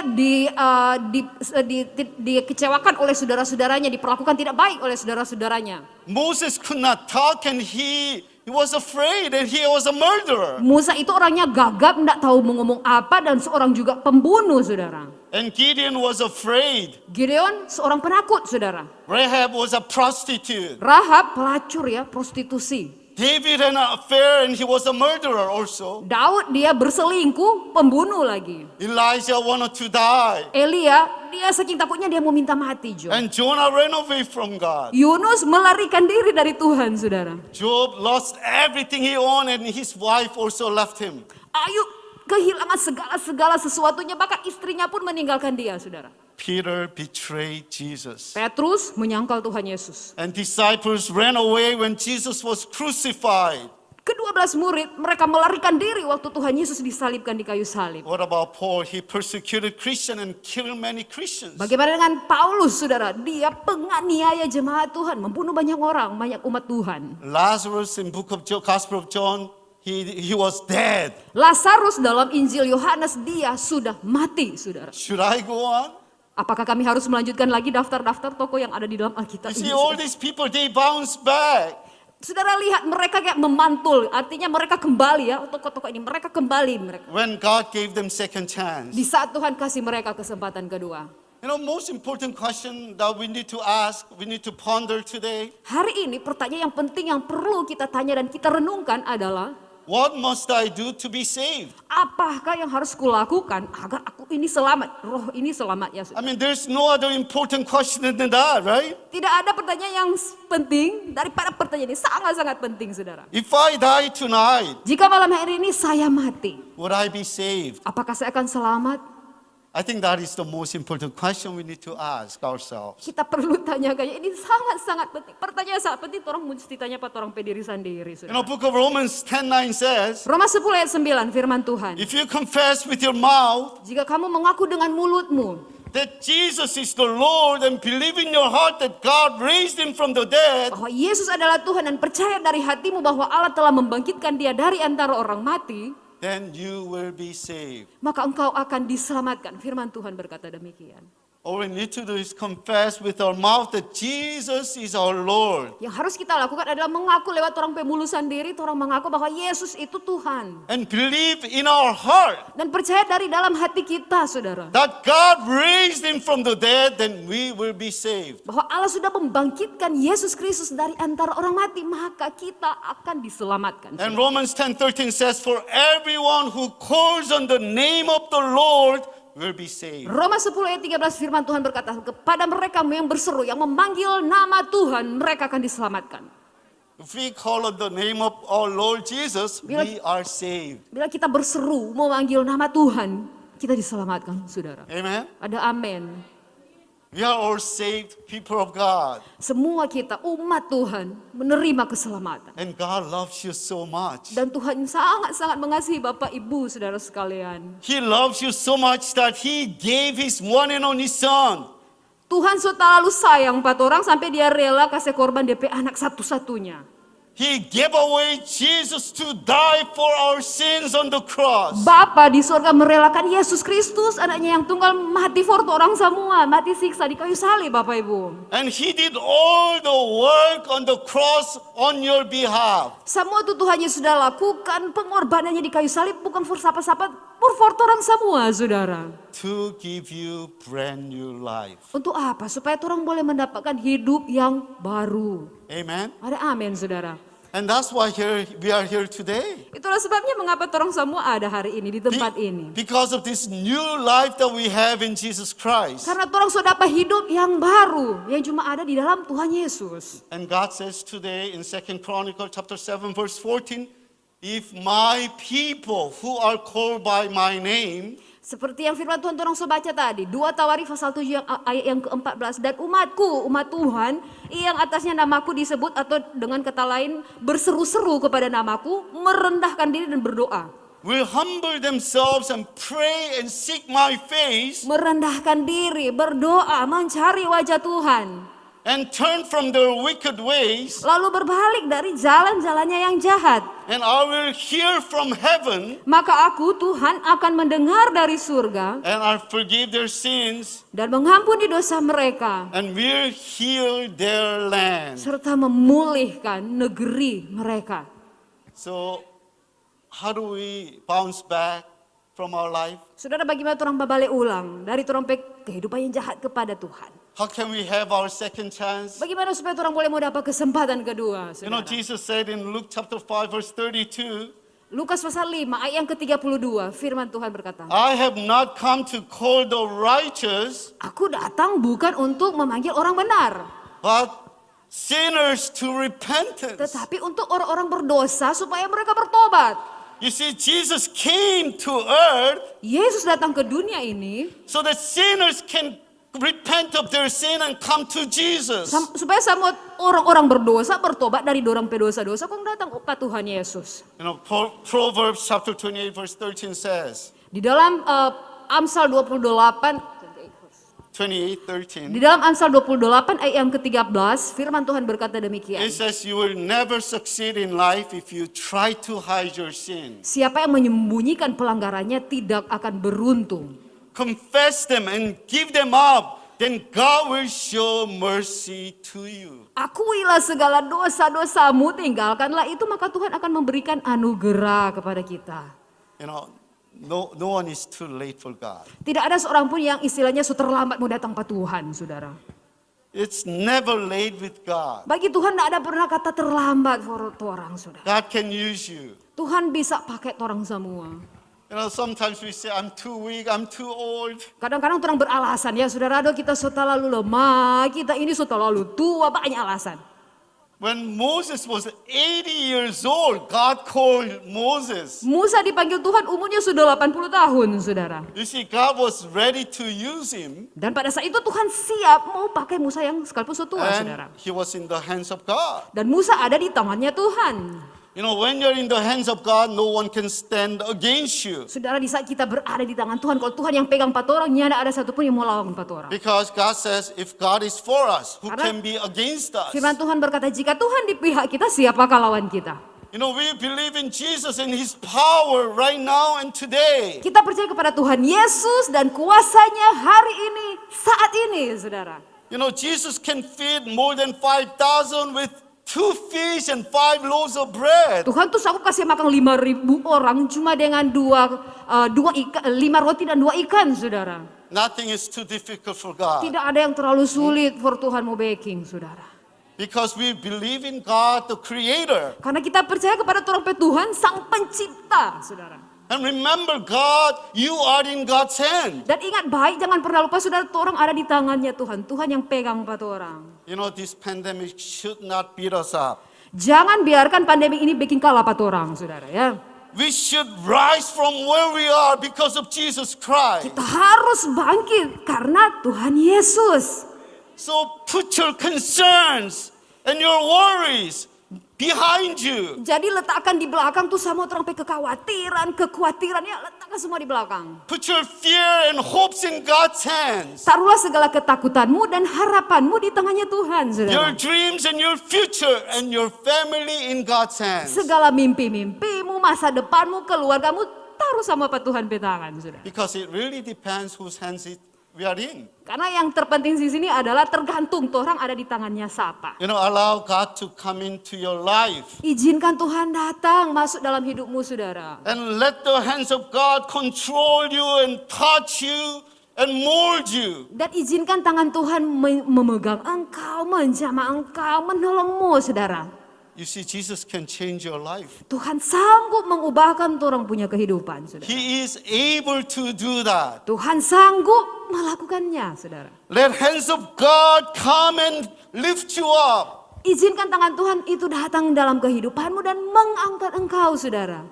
dikecewakan oleh saudara-saudaranya, diperlakukan tidak baik oleh saudara-saudaranya. Moses could not talk and he was afraid and he was a murderer. Musa itu orangnya gagap, tidak tahu mau ngomong apa dan seorang juga pembunuh, saudara. And Gideon was afraid. Gideon seorang penakut, saudara. Rahab was a prostitute. Rahab pelacur ya, prostitusi. David had an affair and he was a murderer also. Daud dia berselingkuh, pembunuh lagi. Elijah wanted to die. Elia, dia saking takutnya dia mau minta mati, Jo. And Jonah ran away from God. Yunus melarikan diri dari Tuhan, saudara. Job lost everything he owned and his wife also left him. Ayub kehilangan segala sesuatunya, bahkan istrinya pun meninggalkan dia, saudara. Peter betrayed Jesus. Petrus menyangkal Tuhan Yesus. And disciples ran away when Jesus was crucified. Ke-12 murid, mereka melarikan diri waktu Tuhan Yesus disalibkan di kayu salib. What about Paul? He persecuted Christians and killed many Christians. Bagaimana dengan Paulus, saudara? Dia penganiaya jemaat Tuhan, membunuh banyak orang, banyak umat Tuhan. Lazarus in book of Gospel of John, he was dead. Lazarus dalam Injil Yohanes, dia sudah mati, saudara. Should I go on? Apakah kami harus melanjutkan lagi daftar-daftar tokoh yang ada di dalam Alkitab You see, ini? all these people, they bounce back. Saudara lihat mereka kayak memantul, artinya mereka kembali ya, tokoh-tokoh ini, mereka kembali. When God gave them second chance. Di saat Tuhan kasih mereka kesempatan kedua. You know, most important question that we need to ask, we need to ponder today. Hari ini pertanyaan yang penting yang perlu kita tanya dan kita renungkan adalah, What must I do to be saved? apakah yang harus kulakukan agar aku ini selamat, roh ini selamat ya I saudara. mean, there's no other important question than that, right? Tidak ada pertanyaan yang penting daripada pertanyaan ini, sangat-sangat penting saudara. If I die tonight, Jika malam hari ini saya mati, would I be saved? apakah saya akan selamat? I think that is the most important question we need to ask ourselves. Kita perlu tanyakan, ini sangat-sangat penting. Pertanyaan sangat penting, orang mesti tanya pada orang pediri sendiri. You know, Saudara. book of Romans 10:9 says, Roma 10 ayat 9 firman Tuhan. if you confess with your mouth Jika kamu mengaku dengan mulutmu that Jesus is the Lord and believe in your heart that God raised him from the dead, bahwa Yesus adalah Tuhan dan percaya dari hatimu bahwa Allah telah membangkitkan dia dari antara orang mati, then you will be saved. maka engkau akan diselamatkan. Firman Tuhan berkata demikian. All we need to do is confess with our mouth that Jesus is our Lord Yang harus kita lakukan adalah mengaku lewat orang pemulusan diri, orang mengaku bahwa Yesus itu Tuhan. and believe in our heart Dan percaya dari dalam hati kita, saudara. that God raised him from the dead, then we will be saved. Bahwa Allah sudah membangkitkan Yesus Kristus dari antara orang mati, maka kita akan diselamatkan. And Romans 10:13 says, for everyone who calls on the name of the Lord will be saved. Roma 10 ayat 13 firman Tuhan berkata, kepada mereka yang berseru, yang memanggil nama Tuhan, mereka akan diselamatkan. If we call on the name of our Lord Jesus, we are saved. Bila kita berseru, memanggil nama Tuhan, kita diselamatkan, saudara. Amen. Ada amin. We are all saved people of God. Semua kita, umat Tuhan, menerima keselamatan. And God loves you so much. Dan Tuhan sangat-sangat mengasihi Bapak Ibu, saudara sekalian. He loves you so much that He gave His one and only Son. Tuhan selalu sayang pada orang sampai dia rela kasih korban DP anak satu-satunya. He gave away Jesus to die for our sins on the cross. Bapa di surga merelakan Yesus Kristus, anaknya yang tunggal, mati for orang semua, mati siksa di kayu salib, Bapak Ibu. And He did all the work on the cross on your behalf. Semua itu Tuhan Yesus sudah lakukan, pengorbanannya di kayu salib bukan for siapa-siapa, for orang semua, saudara. To give you brand new life. Untuk apa? Supaya orang boleh mendapatkan hidup yang baru. Amen. Ada amin, saudara. And that's why we are here today. Itulah sebabnya mengapa orang semua ada hari ini di tempat ini. Because of this new life that we have in Jesus Christ. Karena orang sudah dapat hidup yang baru, yang cuma ada di dalam Tuhan Yesus. And God says today in 2 Chronicles chapter 7 verse 14, if my people who are called by my name, Seperti yang firman Tuhan orang sudah baca tadi, 2 Tawarikh pasal 7 ayat yang ke-14, dan umatku, umat Tuhan, yang atasnya namaku disebut atau dengan kata lain berseru-seru kepada namaku, merendahkan diri dan berdoa. will humble themselves and pray and seek my face Merendahkan diri, berdoa, mencari wajah Tuhan. and turn from their wicked ways, Lalu berbalik dari jalan-jalannya yang jahat. and I will hear from heaven Maka aku, Tuhan, akan mendengar dari surga and I forgive their sins dan mengampuni dosa mereka. and will heal their land. Serta memulihkan negeri mereka. So how do we bounce back? from our life? Saudara, bagaimana orang babalik ulang dari orang kehidupan yang jahat kepada Tuhan? How can we have our second chance? Bagaimana supaya orang boleh mau dapat kesempatan kedua? You know, Saudara? Jesus said in Luke chapter 5 verse 32, Lukas pasal 5 ayat yang ke-32, firman Tuhan berkata, I have not come to call the righteous, Aku datang bukan untuk memanggil orang benar, but sinners to repentance. tetapi untuk orang-orang berdosa supaya mereka bertobat. You see, Jesus came to earth Yesus datang ke dunia ini so that sinners can repent of their sin and come to Jesus. supaya semua orang-orang berdosa bertobat dari dorang pedosa-dosa kong datang ke Tuhan Yesus. You know, Proverbs chapter 28 verse 13 says, Di dalam Amsal 28:13, Di dalam Amsal 28 ayat yang ke-13, firman Tuhan berkata demikian. it says, you will never succeed in life if you try to hide your sin. Siapa yang menyembunyikan pelanggarannya tidak akan beruntung. Confess them and give them up, then God will show mercy to you. Akuilah segala dosa-dosamu, tinggalkanlah itu, maka Tuhan akan memberikan anugerah kepada kita. You know, no one is too late for God. Tidak ada seorang pun yang istilahnya terlambat mau datang pada Tuhan, saudara. It's never late with God. Bagi Tuhan tidak ada pernah kata terlambat for orang, saudara. God can use you. Tuhan bisa pakai orang semua. You know, sometimes we say, I'm too weak, I'm too old. Kadang-kadang orang beralasan, ya saudara, aduh kita sudah lalu lemah, kita ini sudah lalu tua, banyak alasan. When Moses was 80 years old, God called Moses. Musa dipanggil Tuhan umurnya sudah 80 tahun, saudara. You see, God was ready to use him, Dan pada saat itu Tuhan siap mau pakai Musa yang sekalipun sudah tua, saudara. and he was in the hands of God. Dan Musa ada di tangannya Tuhan. You know, when you're in the hands of God, no one can stand against you. Saudara, di saat kita berada di tangan Tuhan, kalau Tuhan yang pegang 4 orang, tidak ada satupun yang mau lawan 4 orang. Because God says, if God is for us, who Karena can be against us? Firman Tuhan berkata, jika Tuhan di pihak kita, siapakah lawan kita? You know, we believe in Jesus and his power right now and today. Kita percaya kepada Tuhan Yesus dan kuasanya hari ini, saat ini, saudara. You know, Jesus can feed more than 5,000 with 2 fish and 5 loaves of bread. Tuhan tuh sanggup kasih makan 5.000 orang cuma dengan 5 roti dan 2 ikan, saudara. Nothing is too difficult for God. Tidak ada yang terlalu sulit for Tuhan mau baking, saudara. Because we believe in God, the Creator. Karena kita percaya kepada Tuhan, Sang Pencipta, saudara. And remember, God, you are in God's hand. Dan ingat baik, jangan pernah lupa saudara, orang ada di tangannya Tuhan. Tuhan yang pegang 4 orang. You know, this pandemic should not beat us up. Jangan biarkan pandemi ini bikin kalah 4 orang, saudara ya. We should rise from where we are because of Jesus Christ. Kita harus bangkit karena Tuhan Yesus. So put your concerns and your worries behind you. Jadi letakkan di belakang tuh sama orang kekhawatiran ya letakkan semua di belakang. Put your fear and hopes in God's hands. Taruhlah segala ketakutanmu dan harapanmu di tangannya Tuhan, Your saudara. dreams and your future and your family in God's hands. Segala mimpi-mimpimu, masa depanmu, keluargamu taruh sama Pak Tuhan petangan, saudara. Because it really depends whose hands we are in. Karena yang terpenting di sini adalah tergantung orang ada di tangannya siapa. You know, allow God to come into your life. Izinkan Tuhan datang masuk dalam hidupmu, saudara. And let the hands of God control you and touch you and mold you. Dan izinkan tangan Tuhan memegang engkau, menjamah engkau, menolongmu, saudara. You see, Jesus can change your life. Tuhan sanggup mengubahkan orang punya kehidupan, saudara. He is able to do that. Tuhan sanggup melakukannya, saudara. Let hands of God come and lift you up. Izinkan tangan Tuhan itu datang dalam kehidupanmu dan mengangkat engkau, saudara.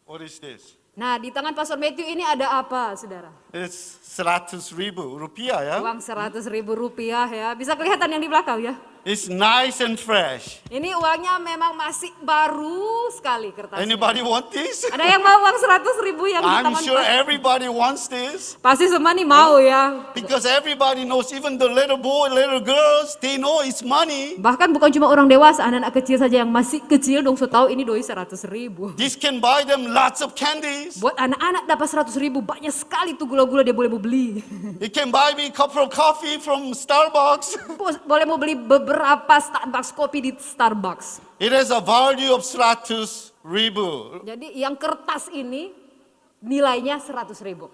What is this? Nah, di tangan Pastor Matthew ini ada apa, saudara? It's 100,000 rupiah, ya? Uang 100.000 rupiah ya. Bisa kelihatan yang di belakang ya. It's nice and fresh. Ini uangnya memang masih baru sekali kertasnya. Anybody want this? Ada yang mau uang 100.000 yang di I'm tangan sure Pastor? everybody wants this. Pasti semua nih mau ya. Because everybody knows, even the little boy, little girls, they know it's money. Bahkan bukan cuma orang dewasa, anak-anak kecil saja yang masih kecil dong so tahu ini doi 100.000. This can buy them lots of candies. Buat anak-anak dapat 100.000 banyak sekali tuh gula-gula dia boleh mau beli. It can buy me a cup of coffee from Starbucks. Boleh mau beli beberapa Starbucks kopi di Starbucks. It has a value of 100,000. Jadi yang kertas ini nilainya 100.000.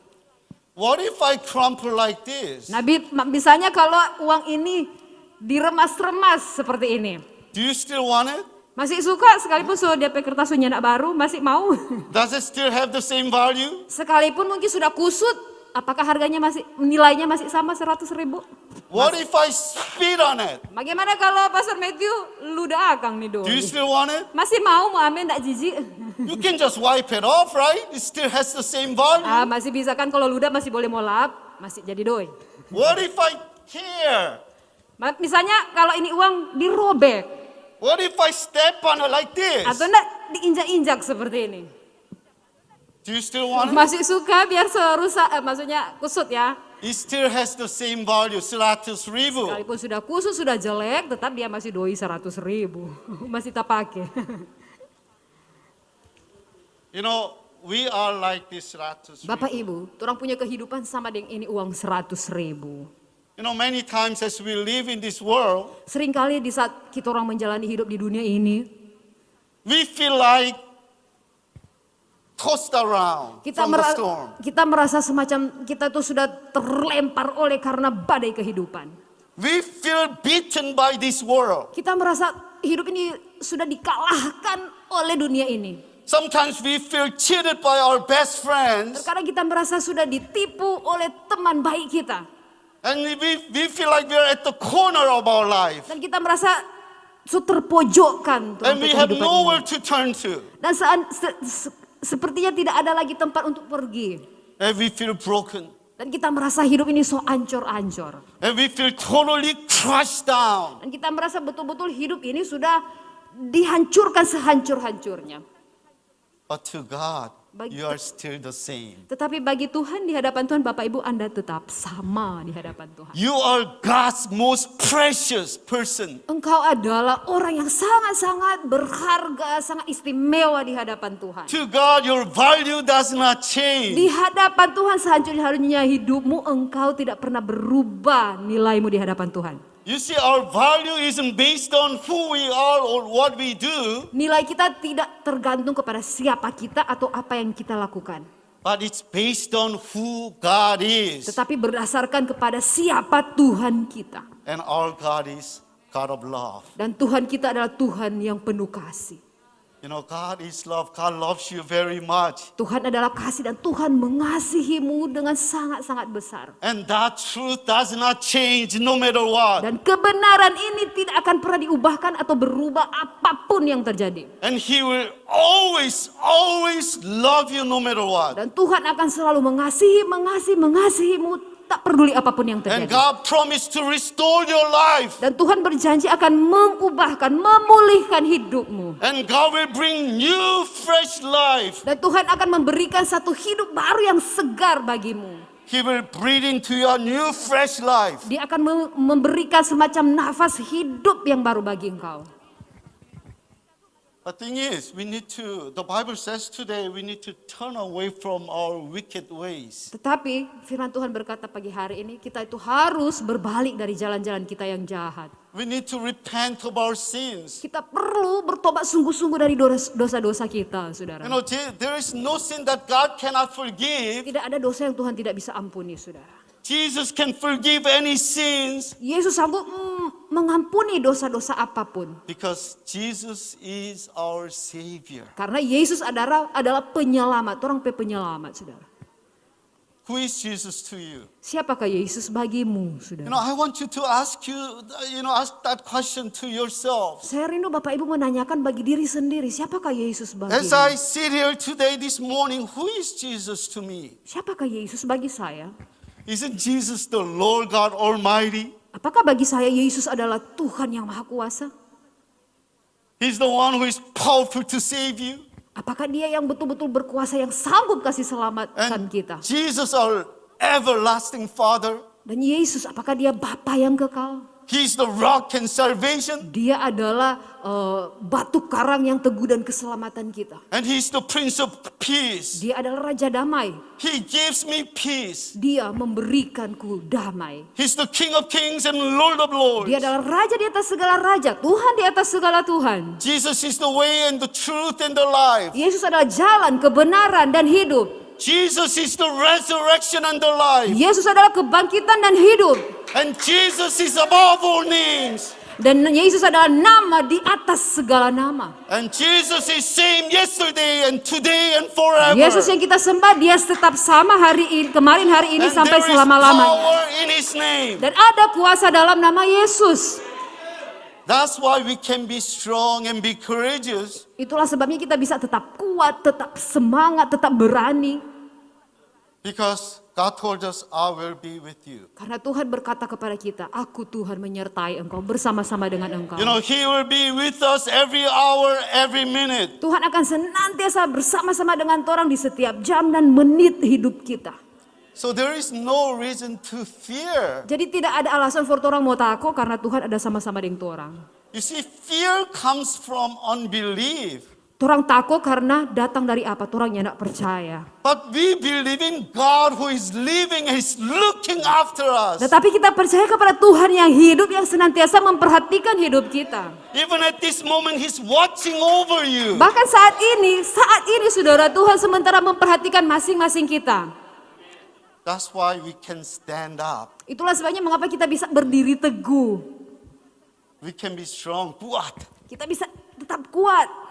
What if I crumple like this? Nah, misalnya kalau uang ini diremas-remas seperti ini. Do you still want it? Masih suka sekalipun sudah DP kertas nyenak baru, masih mau. Does it still have the same value? Sekalipun mungkin sudah kusut, apakah harganya nilainya masih sama 100.000? What if I spit on it? Bagaimana kalau Pastor Matthew ludah akang nih Do you doi? still want it? Masih mau amin enggak jijik? You can just wipe it off, right? It still has the same value. Masih bisa kan kalau ludah masih boleh molap, masih jadi doi. What if I care? Misalnya kalau ini uang dirobek What if I step on it like this? atau enggak diinjak-injak seperti ini. Do you still want it? Masih suka biar serusak, maksudnya kusut ya. It still has the same value, 100,000. Sekalipun sudah kusut, sudah jelek, tetap dia masih doi 100.000. Masih tak pakai. You know, we are like this 100,000. Bapak Ibu, orang punya kehidupan sama dengan ini uang 100.000. You know, many times as we live in this world, Seringkali di saat kita orang menjalani hidup di dunia ini, we feel like tossed around from the storm. kita merasa semacam kita tuh sudah terlempar oleh karena badai kehidupan. We feel beaten by this world. Kita merasa hidup ini sudah dikalahkan oleh dunia ini. Sometimes we feel cheated by our best friends. Terkadang kita merasa sudah ditipu oleh teman baik kita. And we feel like we're at the corner of our life. Dan kita merasa terpojokkan. And we have nowhere to turn to. Dan sepertinya tidak ada lagi tempat untuk pergi. And we feel broken. Dan kita merasa hidup ini so ancur-ancur. And we feel totally crushed down. Dan kita merasa betul-betul hidup ini sudah dihancurkan sehancur-hancurnya. But to God, Bagi- you are still the same. Tetapi bagi Tuhan, di hadapan Tuhan, Bapak Ibu Anda tetap sama di hadapan Tuhan. You are God's most precious person. Engkau adalah orang yang sangat-sangat berharga, sangat istimewa di hadapan Tuhan. To God, your value does not Di change. hadapan Tuhan sehancur-hancurnya hidupmu, engkau tidak pernah berubah nilaimu di hadapan Tuhan. You see, our value isn't based on who we are or what we do, Nilai kita tidak tergantung kepada siapa kita atau apa yang kita lakukan. but it's based on who God is. Tetapi berdasarkan kepada siapa Tuhan kita. And our God is God of love. Dan Tuhan kita adalah Tuhan yang penuh kasih. You know, God is love. God loves you very much. Tuhan adalah kasih dan Tuhan mengasihimu dengan sangat-sangat besar. And that truth does not change no matter what. Dan kebenaran ini tidak akan pernah diubahkan atau berubah apapun yang terjadi. And He will always, always love you no matter what. Dan Tuhan akan selalu mengasihimu tak peduli apapun yang And terjadi. God promised to restore your life. Dan Tuhan berjanji akan mengubahkan, memulihkan hidupmu. And God will bring new, fresh life. Dan Tuhan akan memberikan satu hidup baru yang segar bagimu. He will breathe into your new, fresh life. Dia akan memberikan semacam nafas hidup yang baru bagi engkau. The thing is, the Bible says today, we need to turn away from our wicked ways. Tetapi firman Tuhan berkata pagi hari ini kita itu harus berbalik dari jalan-jalan kita yang jahat. We need to repent of our sins. Kita perlu bertobat sungguh-sungguh dari dosa-dosa kita, saudara. You know, there is no sin that God cannot forgive. Tidak ada dosa yang Tuhan tidak bisa ampuni, saudara. Jesus can forgive any sins Yesus sanggup mengampuni dosa-dosa apapun. because Jesus is our Savior. Karena Yesus adalah penyelamat, orang penyelamat, saudara. Who is Jesus to you? Siapakah Yesus bagimu, You saudara? know, I want you to ask that question to yourself. Saya rindu Bapak Ibu menanyakan bagi diri sendiri, siapakah Yesus As I bagimu? sit here today, this morning, who is Jesus to me? Siapakah Yesus bagi saya? Isn't Jesus the Lord God Almighty? Apakah bagi saya Yesus adalah Tuhan yang Maha Kuasa? He's the one who is powerful to save you. Apakah dia yang betul-betul berkuasa yang sanggup kasih selamatkan And kita? Jesus, our everlasting Father. Dan Yesus, apakah dia Bapa yang kekal? He's the rock and salvation. Dia adalah batu karang yang teguh dan keselamatan kita. And He's the Prince of Peace. Dia adalah Raja Damai. He gives me peace. Dia memberikanku damai. He's the King of Kings and Lord of Lords. Dia adalah Raja di atas segala raja, Tuhan di atas segala Tuhan. Jesus is the way and the truth and the life. Yesus adalah jalan, kebenaran, dan hidup. Jesus is the resurrection and the life. Yesus adalah kebangkitan dan hidup. And Jesus is above all names. Dan Yesus adalah nama di atas segala nama. And Jesus is same yesterday and today and forever. Yesus yang kita sembah, dia tetap sama hari ini, kemarin, hari ini, And sampai there is selama-lamanya. power in His name. Dan ada kuasa dalam nama Yesus. That's why we can be strong and be courageous. Itulah sebabnya kita bisa tetap kuat, tetap semangat, tetap berani. Because God told us, I will be with you. Karena Tuhan berkata kepada kita, aku Tuhan menyertai engkau, bersama-sama dengan engkau. You know, He will be with us every hour, every minute. Tuhan akan senantiasa bersama-sama dengan orang di setiap jam dan menit hidup kita. So there is no reason to fear. Jadi tidak ada alasan for orang mau takut karena Tuhan ada sama-sama dengan orang. You see, fear comes from unbelief. Orang takut karena datang dari apa? Orang yang tidak percaya. But we believe in God who is living and is looking after us. Tetapi kita percaya kepada Tuhan yang hidup, yang senantiasa memperhatikan hidup kita. Even at this moment, He's watching over you. Bahkan saat ini saudara, Tuhan sementara memperhatikan masing-masing kita. That's why we can stand up. Itulah sebabnya mengapa kita bisa berdiri teguh. We can be strong. Kuat. Kita bisa tetap kuat.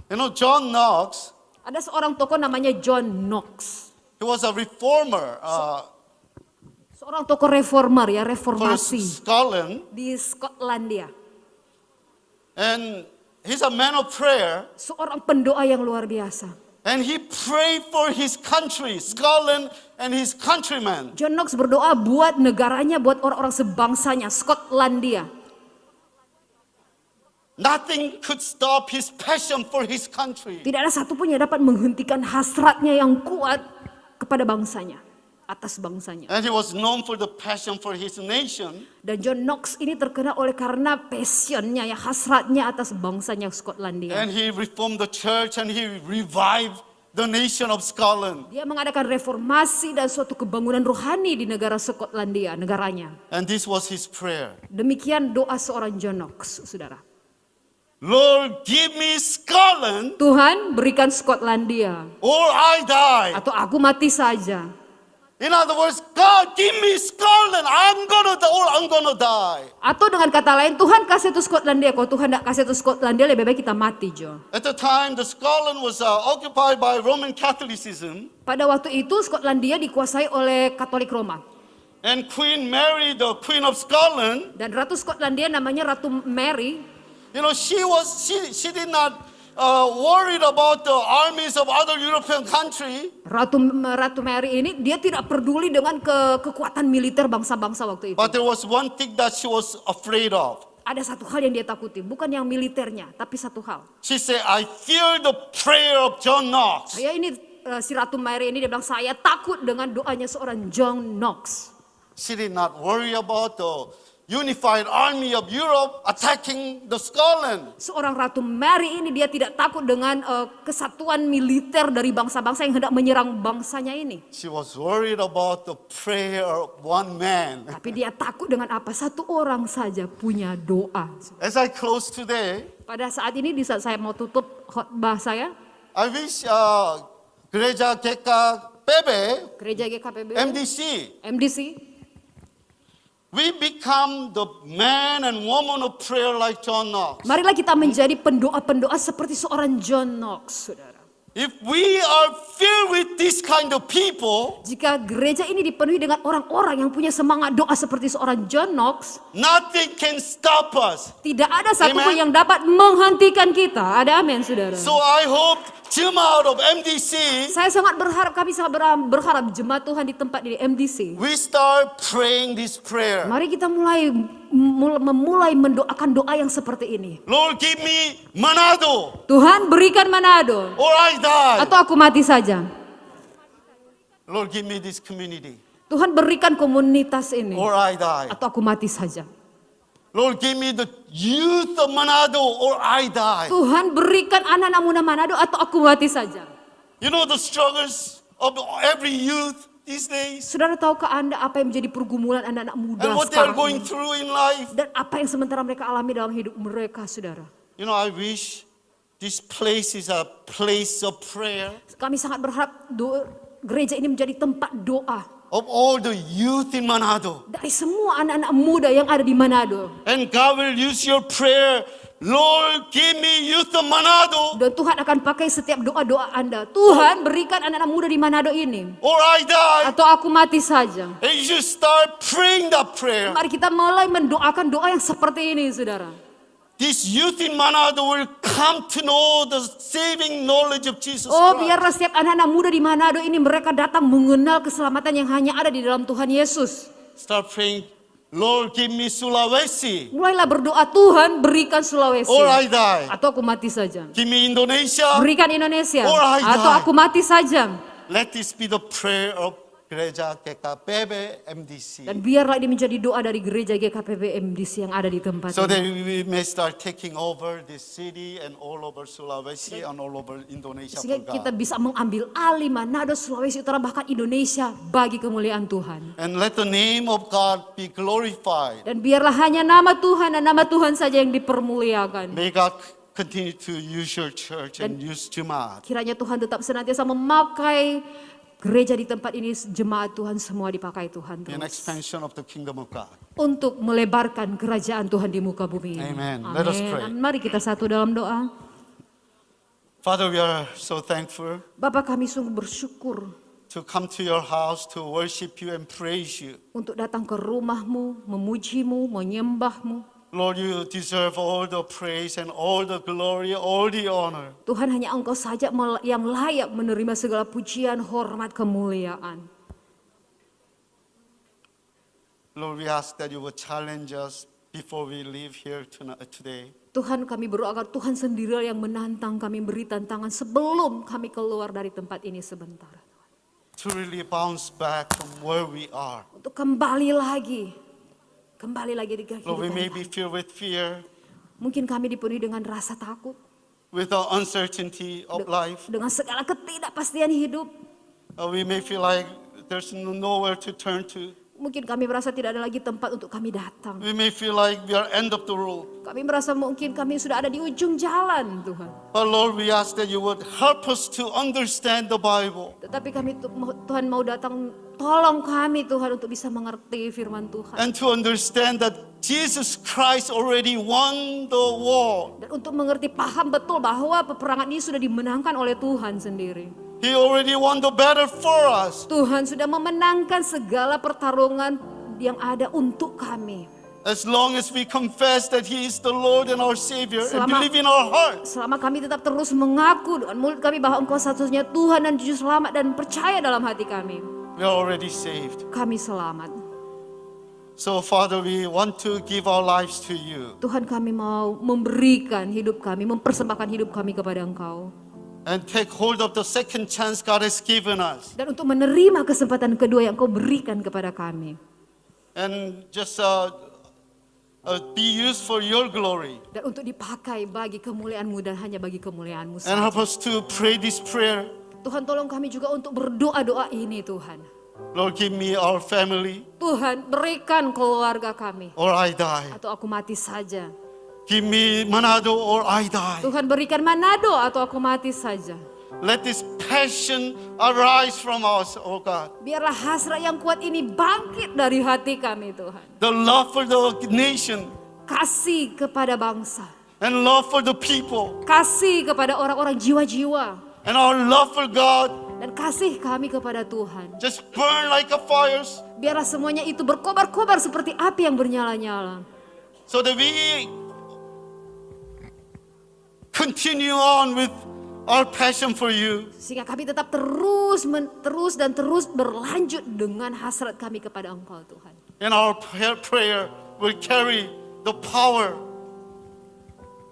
You know, John Knox, Ada seorang tokoh namanya John Knox. he was a reformer Seorang tokoh reformer ya, for reformasi Scotland. di Skotlandia. And he's a man of prayer. Seorang pendoa yang luar biasa. And he prayed for his country, Scotland, and his countrymen. John Knox berdoa buat negaranya, buat orang-orang sebangsanya, Skotlandia. Nothing could stop his passion for his country. Tidak ada satupun yang dapat menghentikan hasratnya yang kuat kepada bangsanya, atas bangsanya. And he was known for the passion for his nation. Dan John Knox ini terkenal oleh karena passionnya, ya hasratnya atas bangsanya Skotlandia. And he reformed the church and he revived the nation of Scotland. Dia mengadakan reformasi dan suatu kebangunan rohani di negara Skotlandia, negaranya. And this was his prayer. Demikian doa seorang John Knox, saudara. Lord, give me Scotland Tuhan, berikan Skotlandia, or I die. atau aku mati saja. In other words, God, give me Scotland. I'm gonna die. Atau dengan kata lain, Tuhan kasih itu Skotlandia. Kalau Tuhan tidak kasih itu Skotlandia, lebih baik kita mati, Jo. At the time, the Scotland was occupied by Roman Catholicism. Pada waktu itu Skotlandia dikuasai oleh Katolik Roma. And Queen Mary, the Queen of Scotland, Dan Ratu Skotlandia namanya Ratu Mary. you know, she did not worried about the armies of other European country. Ratu Mary ini dia tidak peduli dengan kekuatan militer bangsa-bangsa waktu itu. But there was one thing that she was afraid of. Ada satu hal yang dia takuti, bukan yang militernya, tapi satu hal. She said, I fear the prayer of John Knox. Saya ini si Ratu Mary ini dia bilang saya takut dengan doanya seorang John Knox. She did not worry about the unified army of Europe attacking the Scotland. Seorang Ratu Mary ini dia tidak takut dengan kesatuan militer dari bangsa-bangsa yang hendak menyerang bangsanya ini. She was worried about the prayer of one man. Tapi dia takut dengan apa? Satu orang saja punya doa. As I close today, Pada saat ini di saat saya mau tutup khotbah saya, I wish Gereja GKPB, Gereja GKPB, MDC, we become the man and woman of prayer like John Knox. marilah kita menjadi pendoa-pendoa seperti seorang John Knox, saudara. If we are filled with this kind of people, Jika gereja ini dipenuhi dengan orang-orang yang punya semangat doa seperti seorang John Knox, nothing can stop us. tidak ada satupun Amen. yang dapat menghentikan kita. Ada amin, saudara. So I hope out of MDC, Saya sangat berharap, kami sangat berharap jemaat Tuhan di tempat di MDC. we start praying this prayer. Mari kita mulai mendoakan doa yang seperti ini. Lord, give me Manado, Tuhan berikan Manado, or I die. atau aku mati saja. Lord, give me this community, Tuhan berikan komunitas ini, or I die. atau aku mati saja. Lord, give me the youth of Manado or I die. Tuhan berikan anak-anak muda Manado atau aku mati saja. You know the struggles of every youth these days Saudara, tahukah Anda apa yang menjadi pergumulan anak-anak muda and what they are sekarang going ini? through in life? Dan apa yang sementara mereka alami dalam hidup mereka, saudara. You know, I wish this place is a place of prayer Kami sangat berharap gereja ini menjadi tempat doa of all the youth in Manado. dari semua anak-anak muda yang ada di Manado. And God will use your prayer. Lord, give me youth of Manado Dan Tuhan akan pakai setiap doa-doa Anda. Tuhan berikan anak-anak muda di Manado ini. or I die. Atau aku mati saja. And you should start praying that prayer. Mari kita mulai mendoakan doa yang seperti ini, saudara. This youth in Manado will come to know the saving knowledge of Jesus Oh, Christ. biarlah setiap anak-anak muda di Manado ini mereka datang mengenal keselamatan yang hanya ada di dalam Tuhan Yesus. Start praying, Lord, give me Sulawesi Mulailah berdoa, Tuhan berikan Sulawesi. or I die. Atau aku mati saja. Give me Indonesia. Berikan Indonesia. Or I Atau die. aku mati saja. Let this be the prayer of Gereja GKPB MDC. Dan biarlah ini menjadi doa dari gereja GKPB MDC yang ada di tempat So ini. that we may start taking over this city and all over Sulawesi and all over Indonesia Sehingga for kita God. bisa mengambil alih Manado, Sulawesi Utara, bahkan Indonesia bagi kemuliaan Tuhan. And let the name of God be glorified. Dan biarlah hanya nama Tuhan dan nama Tuhan saja yang dipermuliakan. May God continue to use your church and use Jemaat. Kiranya Tuhan tetap senantiasa memakai gereja di tempat ini, jemaat Tuhan semua dipakai Tuhan An terus. expansion of the kingdom of God. Untuk melebarkan kerajaan Tuhan di muka bumi ini. Amen. Let us pray. Mari kita satu dalam doa. Father, we are so thankful Bapa, kami sungguh bersyukur to come to your house to worship you and praise you. untuk datang ke rumahmu, memujimu, menyembahmu. Lord, you deserve all the praise and all the glory, all the honor. Tuhan, hanya Engkau saja yang layak menerima segala pujian, hormat, kemuliaan. Lord, we ask that you would challenge us before we leave here today. Tuhan, kami berdoa agar Tuhan sendiri yang menantang kami, beri tantangan sebelum kami keluar dari tempat ini sebentar. To really bounce back from where we are. Untuk kembali lagi di Lord, we may kehidupan. be filled with fear, Mungkin kami dipenuhi dengan rasa takut, with the uncertainty of life. dengan segala ketidakpastian hidup. We may feel like there's nowhere to turn to. Mungkin kami merasa tidak ada lagi tempat untuk kami datang. We may feel like we are end of the road. Kami merasa mungkin kami sudah ada di ujung jalan, Tuhan. But Lord, we ask that you would help us to understand the Bible Tetapi kami Tuhan mau datang, tolong kami Tuhan untuk bisa mengerti firman Tuhan. and to understand that Jesus Christ already won the war. Dan untuk mengerti, paham betul bahwa peperangan ini sudah dimenangkan oleh Tuhan sendiri. He already won the battle for us. Tuhan sudah memenangkan segala pertarungan yang ada untuk kami. As long as we confess that He is the Lord and our Savior and Selama- believe in our hearts, Selama kami tetap terus mengaku dengan mulut kami bahwa Engkau satu-satunya Tuhan dan Juru Selamat, dan percaya dalam hati kami, we are already saved. kami selamat. So Father, we want to give our lives to you Tuhan, kami mau memberikan hidup kami, mempersembahkan hidup kami kepada Engkau. and take hold of the second chance God has given us. Dan untuk menerima kesempatan kedua yang Engkau berikan kepada kami. And just be used for your glory. Dan untuk dipakai bagi kemuliaan-Mu dan hanya bagi kemuliaan-Mu And help saja. us to pray this prayer. Tuhan, tolong kami juga untuk berdoa-doa ini, Tuhan. Lord, give me our family Tuhan, berikan keluarga kami, or I die. atau aku mati saja. Give me Manado or I die. Tuhan, berikan Manado atau aku mati saja. Let this passion arise from us, oh God. Biarlah hasrat yang kuat ini bangkit dari hati kami, Tuhan. The love for the nation Kasih kepada bangsa, and love for the people kasih kepada orang-orang jiwa-jiwa, and our love for God dan kasih kami kepada Tuhan. just burn like a fire Biarlah semuanya itu berkobar-kobar seperti api yang bernyala-nyala. so that we continue on with our passion for you. Sehingga kami tetap terus berlanjut dengan hasrat kami kepada Engkau, Tuhan. And our prayer will carry the power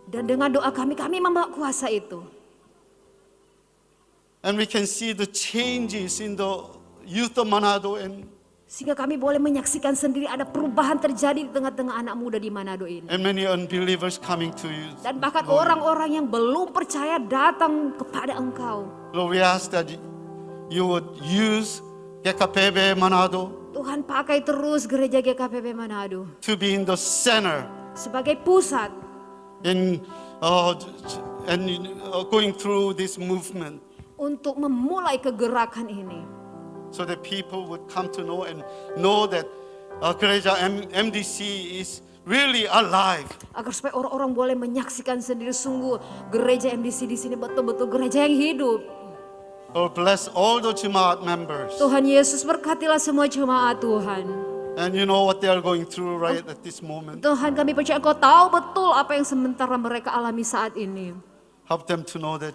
Dan dengan doa kami membawa kuasa itu. and we can see the changes in the youth of Manado and Sehingga kami boleh menyaksikan sendiri ada perubahan terjadi di tengah-tengah anak muda di Manado ini. And many unbelievers coming to you. Dan bahkan orang-orang yang belum percaya datang kepada Engkau. Lord, we ask that you would use GKPB Manado Tuhan pakai terus gereja GKPB Manado to be in the center sebagai pusat in going through this movement, untuk memulai kegerakan ini. so that people would come to know and know that Gereja MDC is really alive. Agar supaya orang-orang boleh menyaksikan sendiri sungguh gereja MDC di sini betul-betul gereja yang hidup. Lord, bless all the Jemaat members. Tuhan Yesus berkatilah semua jemaat Tuhan. And you know what they are going through right at this moment. Tuhan, kami percaya Engkau tahu betul apa yang sementara mereka alami saat ini. Help them to know that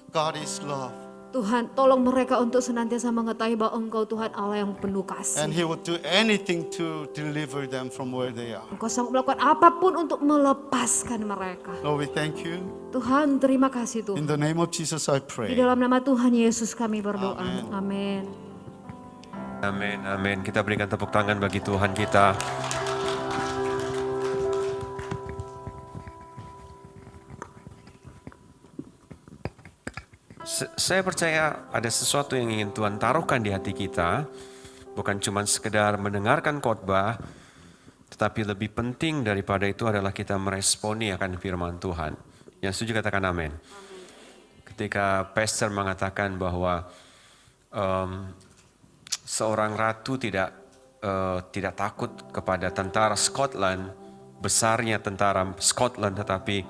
God is love. Tuhan, tolong mereka untuk senantiasa mengetahui bahwa Engkau Tuhan Allah yang penuh And kasih. He would do anything to deliver them from where they are. Engkau sanggup melakukan apapun untuk melepaskan mereka. Lord, we thank you. Tuhan, terima kasih In Tuhan. the name of Jesus, I Di pray. dalam nama Tuhan Yesus kami berdoa. Amen. Amin. Amin, amin. Kita berikan tepuk tangan bagi Tuhan kita. Saya percaya ada sesuatu yang ingin Tuhan taruhkan di hati kita. Bukan cuma sekedar mendengarkan khotbah, tetapi lebih penting daripada itu adalah kita meresponi akan firman Tuhan. Yang setuju katakan amin. Ketika pastor mengatakan bahwa seorang ratu tidak takut kepada tentara Scotland, besarnya tentara Scotland, tetapi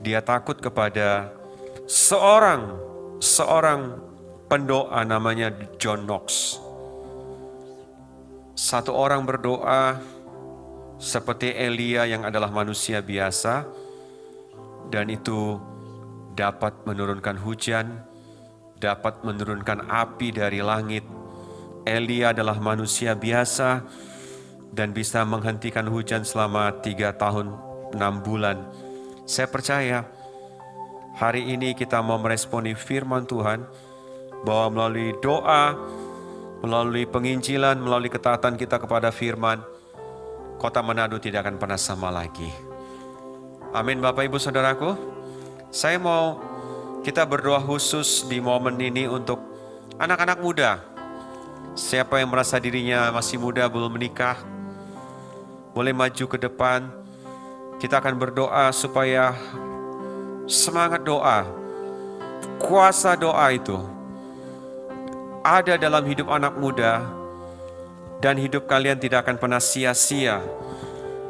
dia takut kepada seorang pendoa namanya John Knox. Satu orang berdoa seperti Elia yang adalah manusia biasa, dan itu dapat menurunkan hujan, dapat menurunkan api dari langit. Elia adalah manusia biasa dan bisa menghentikan hujan selama 3 tahun 6 bulan. Saya percaya hari ini kita mau meresponi firman Tuhan bahwa melalui doa, melalui penginjilan, melalui ketaatan kita kepada firman, kota Manado tidak akan pernah sama lagi. Amin Bapak Ibu Saudaraku. Saya mau kita berdoa khusus di momen ini untuk anak-anak muda. Siapa yang merasa dirinya masih muda, belum menikah, boleh maju ke depan. Kita akan berdoa supaya semangat doa, kuasa doa itu ada dalam hidup anak muda, dan hidup kalian tidak akan pernah sia-sia.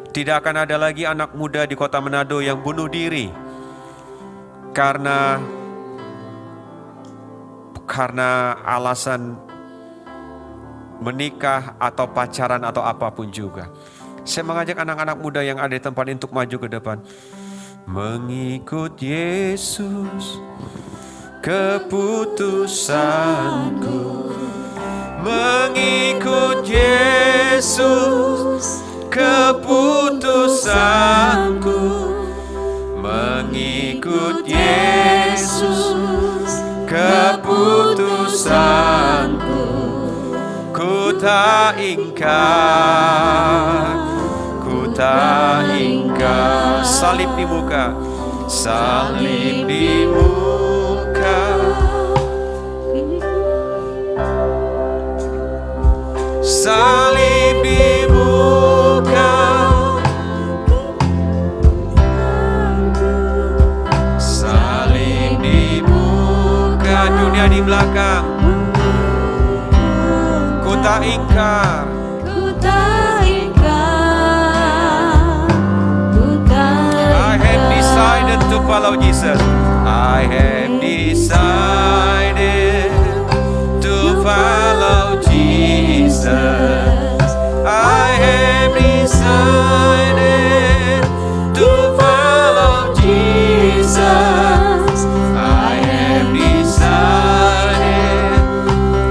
Tidak akan ada lagi anak muda di kota Manado yang bunuh diri karena alasan menikah atau pacaran atau apapun juga. Saya mengajak anak-anak muda yang ada di tempat ini untuk maju ke depan. Mengikut Yesus keputusanku, mengikut Yesus keputusanku, mengikut Yesus keputusanku. Ku tak ingkar, ku tak ingkar. Salib di muka, salib di muka, salib di muka, salib di muka. Dunia di belakang, ku tak ingkar, Ku tak ingkar, ku tak I have decided to follow Jesus. I have decided to follow Jesus. I have decided to follow Jesus. I have decided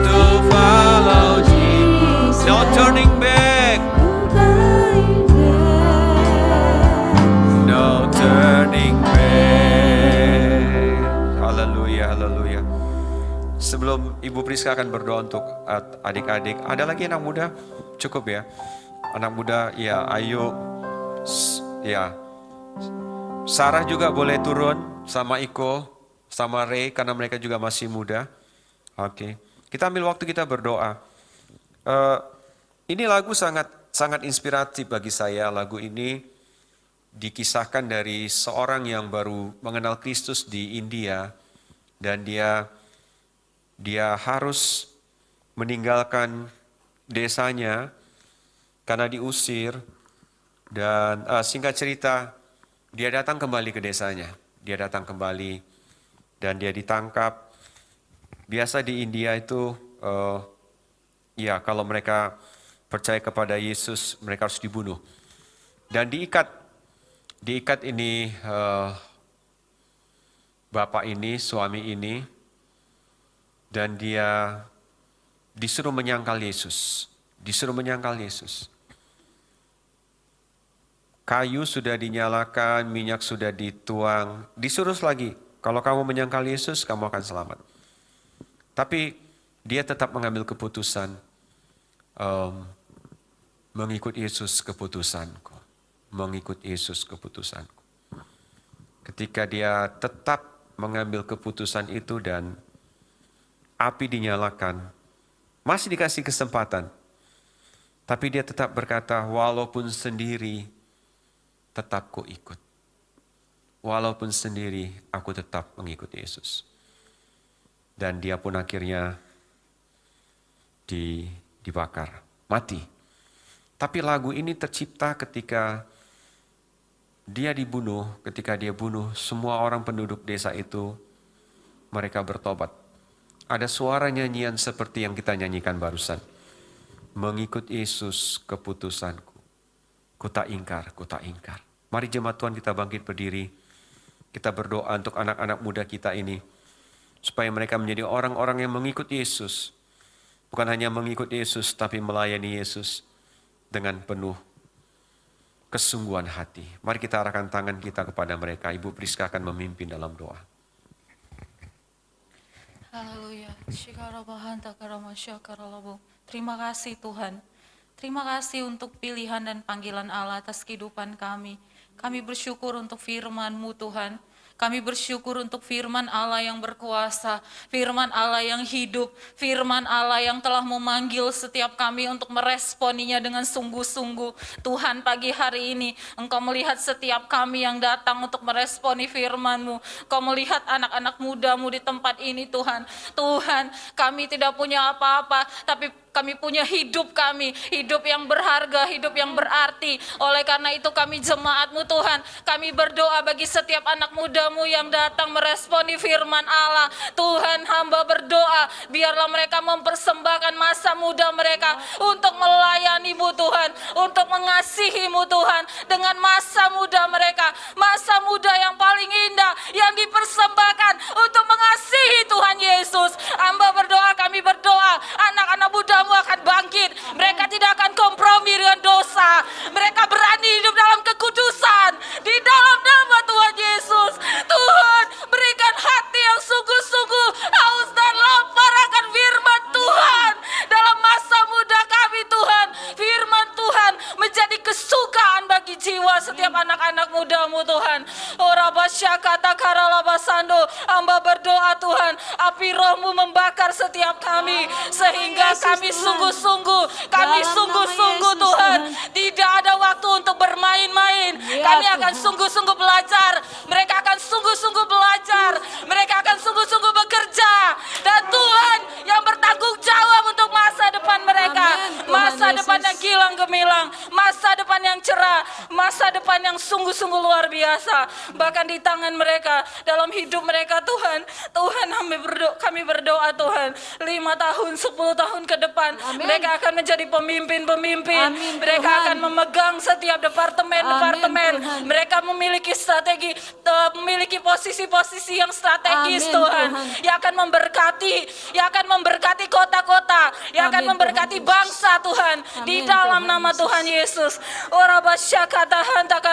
to follow Jesus. No turning back. No turning back. Haleluya, haleluya. sebelum Ibu Priska akan berdoa untuk adik-adik, ada lagi anak muda? Cukup ya. Anak muda, ya ayo. Ya. Sarah juga boleh turun sama Iko, sama Ray karena mereka juga masih muda. Oke. Kita ambil waktu kita berdoa. Ini lagu sangat inspiratif bagi saya. Lagu ini dikisahkan dari seorang yang baru mengenal Kristus di India dan dia harus meninggalkan desanya karena diusir dan singkat cerita dia datang kembali ke desanya. Dia datang kembali dan dia ditangkap. Biasa di India itu ya kalau mereka percaya kepada Yesus mereka harus dibunuh dan diikat ini bapak ini, suami ini, dan dia disuruh menyangkal Yesus. Kayu sudah dinyalakan, minyak sudah dituang, disuruh lagi, kalau kamu menyangkal Yesus, kamu akan selamat. Tapi dia tetap mengambil keputusan, mengikut Yesus keputusanku. Ketika dia tetap mengambil keputusan itu dan api dinyalakan, masih dikasih kesempatan. Tapi dia tetap berkata, walaupun sendiri, tetap ku ikut. Walaupun sendiri, aku tetap mengikut Yesus. Dan dia pun akhirnya dibakar, mati. Tapi lagu ini tercipta ketika dia dibunuh, ketika dia bunuh semua orang penduduk desa itu, mereka bertobat. Ada suara nyanyian seperti yang kita nyanyikan barusan. Mengikut Yesus keputusanku, ku tak ingkar. Mari jemaat Tuhan kita bangkit berdiri. Kita berdoa untuk anak-anak muda kita ini. Supaya mereka menjadi orang-orang yang mengikut Yesus. Bukan hanya mengikut Yesus, tapi melayani Yesus dengan penuh kesungguhan hati. Mari kita arahkan tangan kita kepada mereka. Ibu Priska akan memimpin dalam doa. Haleluya. Terima kasih Tuhan. Terima kasih untuk pilihan dan panggilan Allah atas kehidupan kami. Kami bersyukur untuk firman-Mu Tuhan. Kami bersyukur untuk firman Allah yang berkuasa, firman Allah yang hidup, firman Allah yang telah memanggil setiap kami untuk meresponinya dengan sungguh-sungguh. Tuhan, pagi hari ini Engkau melihat setiap kami yang datang untuk meresponi firman-Mu. Engkau melihat anak-anak muda-Mu di tempat ini Tuhan. Tuhan, kami tidak punya apa-apa, tapi kami punya hidup hidup yang berharga, hidup yang berarti. Oleh karena itu kami jemaat-Mu Tuhan, kami berdoa bagi setiap anak muda-Mu yang datang meresponi firman Allah. Tuhan, hamba berdoa, biarlah mereka mempersembahkan masa muda mereka untuk melayani-Mu Tuhan, untuk mengasihi-Mu Tuhan dengan masa muda mereka, masa muda yang paling indah yang dipersembahkan untuk mengasihi Tuhan Yesus. Hamba berdoa, kami berdoa, anak-anak muda akan bangkit. Mereka tidak akan kompromi dengan dosa. Mereka berani hidup dalam kekudusan di dalam nama Tuhan Yesus. Tuhan, berikan hati yang sungguh-sungguh haus dan lapar akan firman Tuhan dalam masa muda kami Tuhan. Firman Tuhan menjadi kesukaan bagi jiwa setiap anak-anak muda-Mu Tuhan. Hamba berdoa Tuhan, api Roh-Mu membakar setiap kami sehingga kami sungguh-sungguh Tuhan, tidak ada waktu untuk bermain-main. Kami akan sungguh-sungguh belajar. Mereka akan sungguh-sungguh belajar. Mereka akan sungguh-sungguh bekerja. Dan Tuhan yang bertanggung jawab untuk masa depan mereka. Masa depan yang kilang gemilang, masa depan yang cerah, masa depan yang sungguh-sungguh luar biasa. Bahkan di tangan mereka, dalam hidup mereka Tuhan, kami berdoa Tuhan, 5 tahun, 10 tahun ke depan, mereka akan menjadi pemimpin-pemimpin. Mereka akan memegang setiap departemen-departemen. Mereka memiliki strategi, memiliki posisi-posisi yang strategis Tuhan, yang akan memberkati kota-kota, yang akan memberkati bangsa Tuhan, di dalam nama Tuhan Yesus.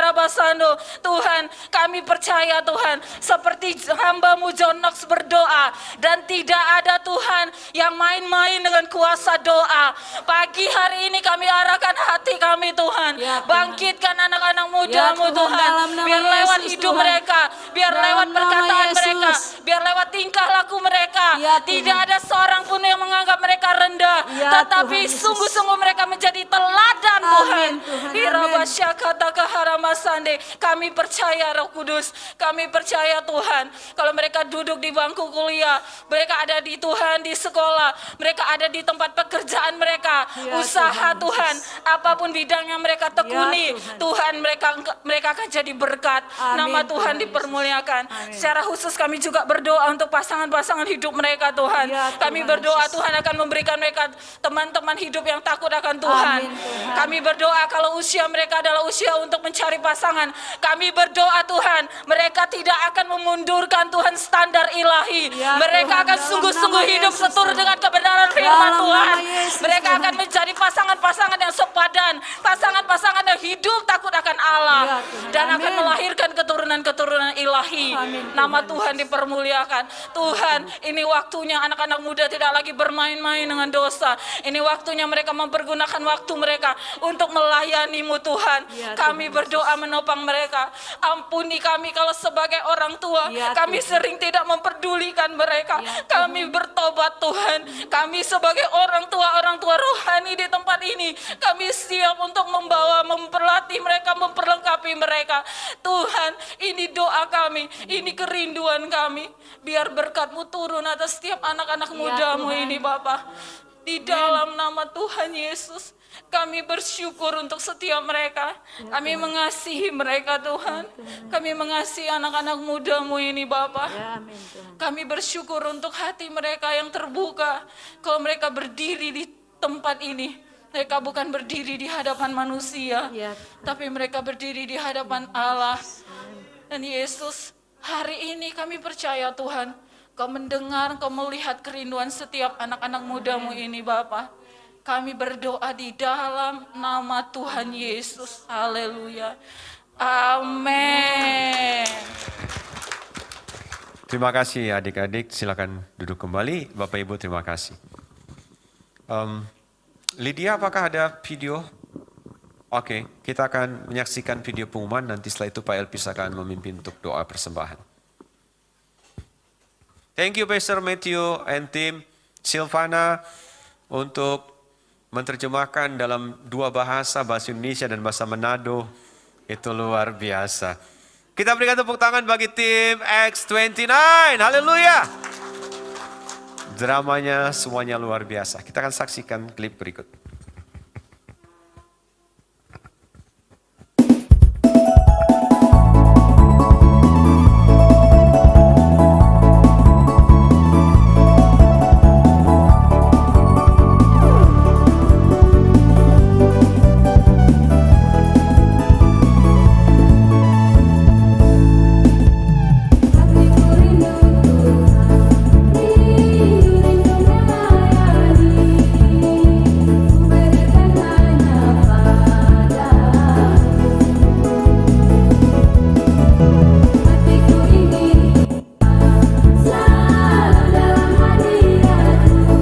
Harabasando. Tuhan, kami percaya Tuhan, seperti hamba-Mu John Knox berdoa, dan tidak ada Tuhan yang main-main dengan kuasa doa. Pagi hari ini kami arahkan hati kami Tuhan, Ya, Tuhan. bangkitkan anak-anak muda-Mu Ya, Tuhan, Tuhan, dalam nama biar lewat Yesus, hidup Tuhan. mereka, biar Dalam lewat nama perkataan Yesus. mereka, biar lewat tingkah laku mereka. Ya, Tuhan. Tidak ada seorang pun yang menganggap mereka rendah, Ya, tetapi Tuhan Yesus. sungguh-sungguh mereka menjadi teladan Amin, Tuhan. Tuhan, Irabasyakata kaharamasande. Kami percaya Roh Kudus, kami percaya Tuhan, kalau mereka duduk di bangku kuliah, mereka ada di Tuhan di sekolah, mereka ada di tempat pekerjaan mereka, Ya, usaha Tuhan Tuhan, apapun bidang yang mereka tekuni, Ya, Tuhan. Tuhan mereka akan jadi berkat. Amin, Nama Tuhan Tuhan Yesus. dipermuliakan. Amin. Secara khusus kami juga berdoa untuk pasangan-pasangan hidup mereka Tuhan. Ya, Kami Tuhan berdoa Yesus. Tuhan akan memberikan mereka teman-teman hidup yang takut akan Tuhan. Amin, Tuhan. Kami berdoa kalau usia mereka adalah usia untuk mencari pasangan. Kami berdoa Tuhan, mereka tidak akan memundurkan Tuhan standar ilahi. Ya, Mereka Tuhan, akan dalam sungguh-sungguh nama hidup Yesus, seturut Tuhan. dengan kebenaran firman Dalam Tuhan. nama Yesus, Mereka Tuhan. akan menjadi pasangan-pasangan yang sepadan, pasangan-pasangan yang hidup takut akan Allah, Ya, Tuhan. dan akan Amin. melahirkan keturunan-keturunan ilahi. Amin, Nama Tuhan Tuhan dipermuliakan. Tuhan, ini waktunya anak-anak muda tidak lagi bermain-main dengan dosa. Ini waktunya mereka mempergunakan waktu mereka untuk melayani-Mu Tuhan. Ya, Kami Tuhan berdoa menopang mereka. Ampuni kami kalau sebagai orang tua, Ya, kami Tuhan. sering tidak memperdulikan mereka. Ya, Kami bertobat Tuhan. Kami sebagai orang tua rohani di tempat ini, kami siap untuk membawa, memperlatih mereka, memperlengkapi mereka. Tuhan, ini doa kami, ini kerinduan kami. Biar berkat-Mu turun atas setiap anak-anak muda-Mu Tuhan. ini Bapa. Di dalam nama Tuhan Yesus, kami bersyukur untuk setiap mereka. Kami mengasihi mereka Tuhan. Kami mengasihi anak-anak muda-Mu ini Bapa. Ya, amin, Tuhan. Kami bersyukur untuk hati mereka yang terbuka. Kalau mereka berdiri di tempat ini, mereka bukan berdiri di hadapan manusia, Ya. tapi mereka berdiri di hadapan Allah. Dan Yesus, hari ini kami percaya Tuhan, Kau mendengar, Kau melihat kerinduan setiap anak-anak muda-Mu ini Bapa. Kami berdoa di dalam nama Tuhan Yesus. Haleluya. Amin. Terima kasih adik-adik, silakan duduk kembali. Bapak Ibu terima kasih. Lydia, apakah ada video? Oke, kita akan menyaksikan video pengumuman, nanti setelah itu Pak Elpis akan memimpin untuk doa persembahan. Thank you Pastor Matthew and team Silvana untuk menerjemahkan dalam dua bahasa Indonesia dan bahasa Manado. Itu luar biasa. Kita berikan tepuk tangan bagi tim X29. Haleluya. Dramanya semuanya luar biasa. Kita akan saksikan klip berikut. Hatiku rindu Tuhan, rindu melayani, ku berikan hanya padamu. Hatiku ingin selalu dalam hadirat-Mu,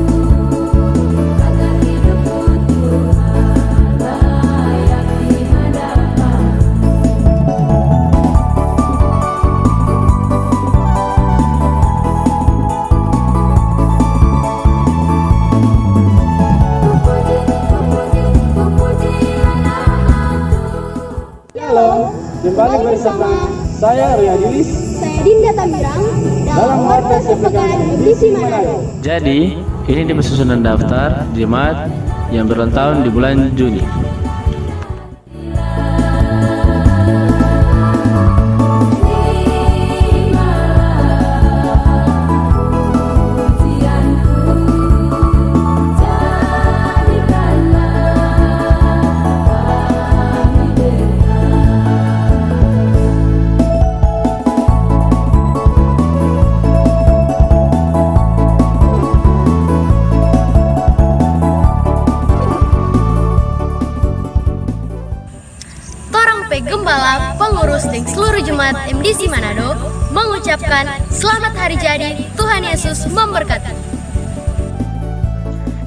agar hidupku Tuhan layak di hadapan-Mu. Halo, kembali bersama saya Ria Dilis Saya Dinda Tamirang dalam Warta Sepekan Edisi Manado. Jadi, ini dia susunan daftar jemaat yang berulang tahun di bulan Juni. dan seluruh jemaat MDC Manado mengucapkan selamat hari jadi, Tuhan Yesus memberkati.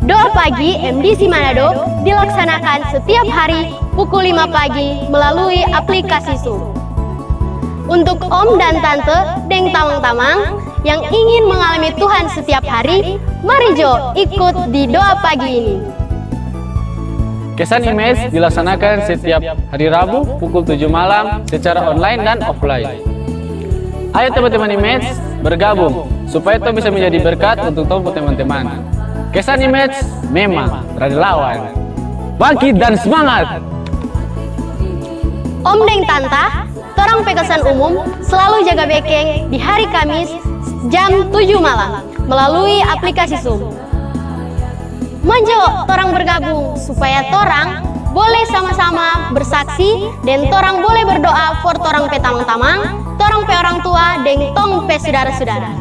Doa pagi MDC Manado dilaksanakan setiap hari pukul 5 pagi melalui aplikasi Zoom. Untuk Om dan Tante Deng Tamang-Tamang yang ingin mengalami Tuhan setiap hari, mari Jo ikut di doa pagi ini. Kesan Image dilaksanakan setiap hari Rabu pukul 7 malam secara online dan offline. Ayo teman-teman Image bergabung supaya kita bisa menjadi berkat untuk teman-teman. Kesan Image memang relawan. Bangkit dan semangat. Om Deng Tanta, torang pekesan umum selalu jaga bekeng di hari Kamis jam 7 malam melalui aplikasi Zoom. Manjo torang bergabung supaya torang boleh sama-sama bersaksi dan torang boleh berdoa for torang petamang-tamang, torang pe orang tua dan tong pe saudara-saudara.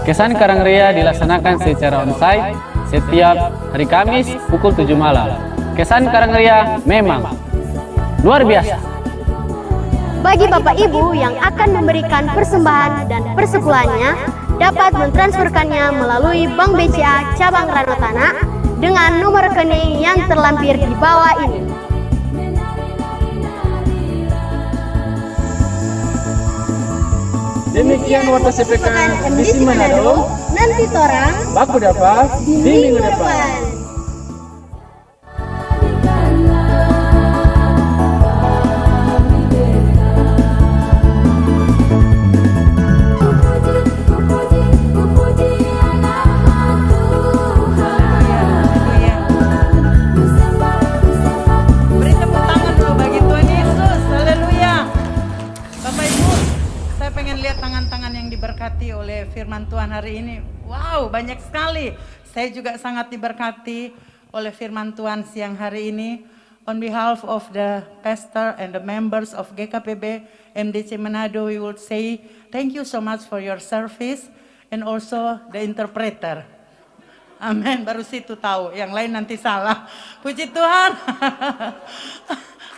Kesan Karangria dilaksanakan secara onsite setiap hari Kamis pukul 7 malam. Kesan Karangria memang luar biasa. Bagi Bapak Ibu yang akan memberikan persembahan dan persepuluhannya, dapat mentransferkannya melalui Bank BCA Cabang Ranotana dengan nomor rekening yang terlampir di bawah ini. Demikian warta CPK MDC Manado. Nanti torang Baku dapat di minggu depan. Beri tepuk tangan dulu bagi Tuhan Yesus. Haleluya. Bapak Ibu, saya pengen lihat tangan-tangan yang diberkati oleh firman Tuhan hari ini. Wow, banyak sekali. Saya juga sangat diberkati oleh firman Tuhan siang hari ini. On behalf of the pastor and the members of GKPB MDC Manado, we would say thank you so much for your service and also the interpreter. Amin, baru situ tahu, yang lain nanti salah. Puji Tuhan.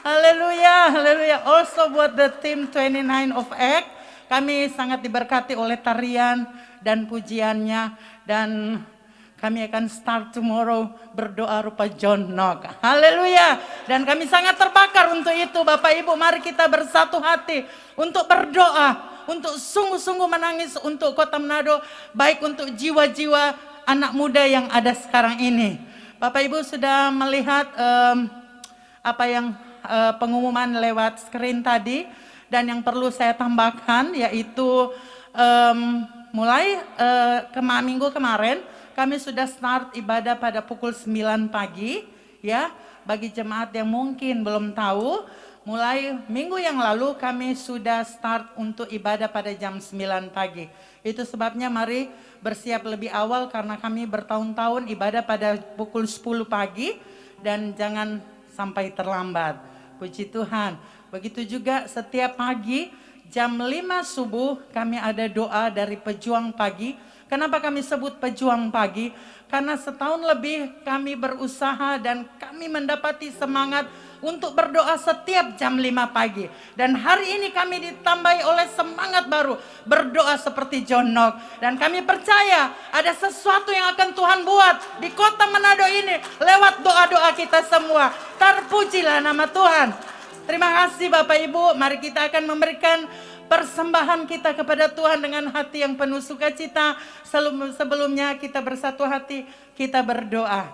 Haleluya, haleluya. Also buat the team 29 of Act, kami sangat diberkati oleh tarian dan pujiannya, dan kami akan start tomorrow berdoa rupa John Nog. Haleluya. Dan kami sangat terbakar untuk itu. Bapak Ibu, mari kita bersatu hati untuk berdoa, untuk sungguh-sungguh menangis untuk Kota Manado, baik untuk jiwa-jiwa anak muda yang ada sekarang ini. Bapak Ibu sudah melihat apa yang pengumuman lewat screen tadi, dan yang perlu saya tambahkan yaitu mulai minggu kemarin kami sudah start ibadah pada pukul 9 pagi ya. Bagi jemaat yang mungkin belum tahu, mulai minggu yang lalu kami sudah start untuk ibadah pada jam 9 pagi. Itu sebabnya mari bersiap lebih awal karena kami bertahun-tahun ibadah pada pukul 10 pagi dan jangan sampai terlambat. Puji Tuhan. Begitu juga setiap pagi jam 5 subuh kami ada doa dari pejuang pagi. Kenapa kami sebut pejuang pagi? Karena setahun lebih kami berusaha dan kami mendapati semangat untuk berdoa setiap jam 5 pagi. Dan hari ini kami ditambahi oleh semangat baru berdoa seperti John Nog. Dan kami percaya ada sesuatu yang akan Tuhan buat di Kota Manado ini lewat doa-doa kita semua. Terpujilah nama Tuhan. Terima kasih Bapak Ibu. Mari kita akan memberikan persembahan kita kepada Tuhan dengan hati yang penuh sukacita. Sebelumnya kita bersatu hati, kita berdoa.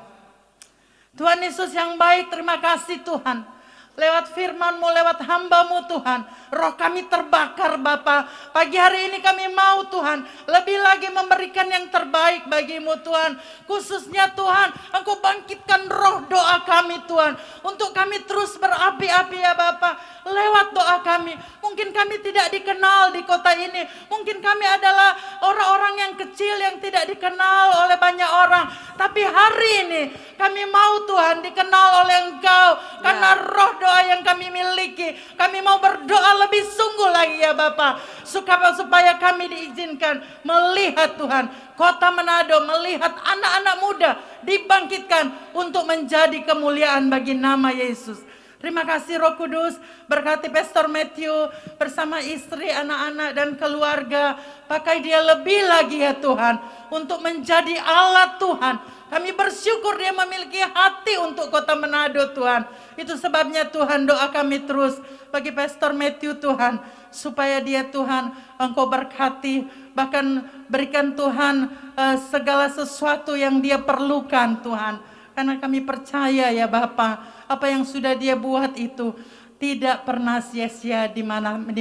Tuhan Yesus yang baik, terima kasih Tuhan. Lewat firman-Mu, lewat hamba-Mu Tuhan, roh kami terbakar Bapa. Pagi hari ini kami mau Tuhan, lebih lagi memberikan yang terbaik bagi-Mu Tuhan. Khususnya Tuhan, Engkau bangkitkan roh doa kami Tuhan. Untuk kami terus berapi-api ya Bapa. Lewat doa kami, mungkin kami tidak dikenal di kota ini. Mungkin kami adalah orang-orang yang kecil yang tidak dikenal oleh banyak orang. Tapi hari ini kami mau Tuhan dikenal oleh Engkau. Karena roh doa yang kami miliki, kami mau berdoa lebih sungguh lagi ya Bapa, supaya kami diizinkan melihat Tuhan Kota Manado, melihat anak-anak muda dibangkitkan untuk menjadi kemuliaan bagi nama Yesus. Terima kasih Roh Kudus, berkati Pastor Matthew bersama istri, anak-anak dan keluarga. Pakai dia lebih lagi ya Tuhan, untuk menjadi alat Tuhan. Kami bersyukur dia memiliki hati untuk kota Manado Tuhan. Itu sebabnya Tuhan, doa kami terus bagi Pastor Matthew Tuhan, supaya dia Tuhan Engkau berkati, bahkan berikan Tuhan segala sesuatu yang dia perlukan Tuhan. Karena kami percaya ya Bapa, apa yang sudah dia buat itu tidak pernah sia-sia di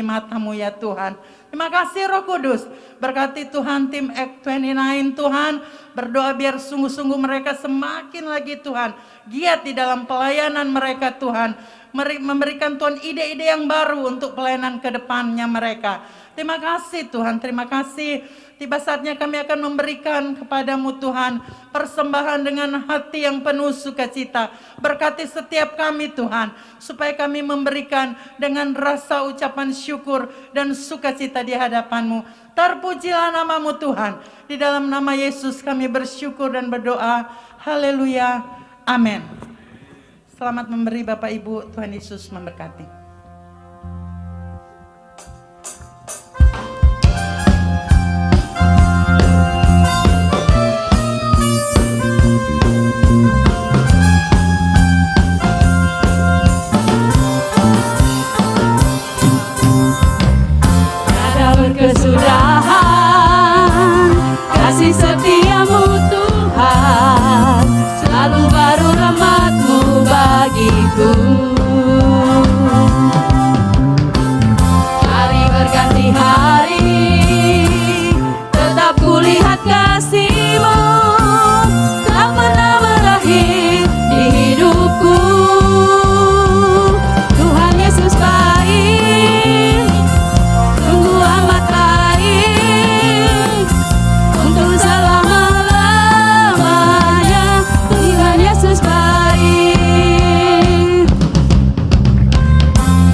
matamu ya Tuhan. Terima kasih Roh Kudus, berkati Tuhan tim Act 29 Tuhan. Berdoa biar sungguh-sungguh mereka semakin lagi Tuhan giat di dalam pelayanan mereka Tuhan. Memberikan Tuhan ide-ide yang baru untuk pelayanan ke depannya mereka. Terima kasih Tuhan, terima kasih. Tiba saatnya kami akan memberikan kepadamu Tuhan persembahan dengan hati yang penuh sukacita. Berkati setiap kami Tuhan, supaya kami memberikan dengan rasa ucapan syukur dan sukacita di hadapanmu. Terpujilah namamu Tuhan. Di dalam nama Yesus kami bersyukur dan berdoa. Haleluya. Amin. Selamat memberi Bapak Ibu, Tuhan Yesus memberkati. Kesudahan kasih setiamu Tuhan, selalu baru rahmat-Mu bagiku. Hari berganti hari, tetap kulihat kasih-Mu, tak pernah berakhir di hidupku. Tuhan Yesus baik, sungguh amat baik, untuk selama-lamanya. Tuhan Yesus baik,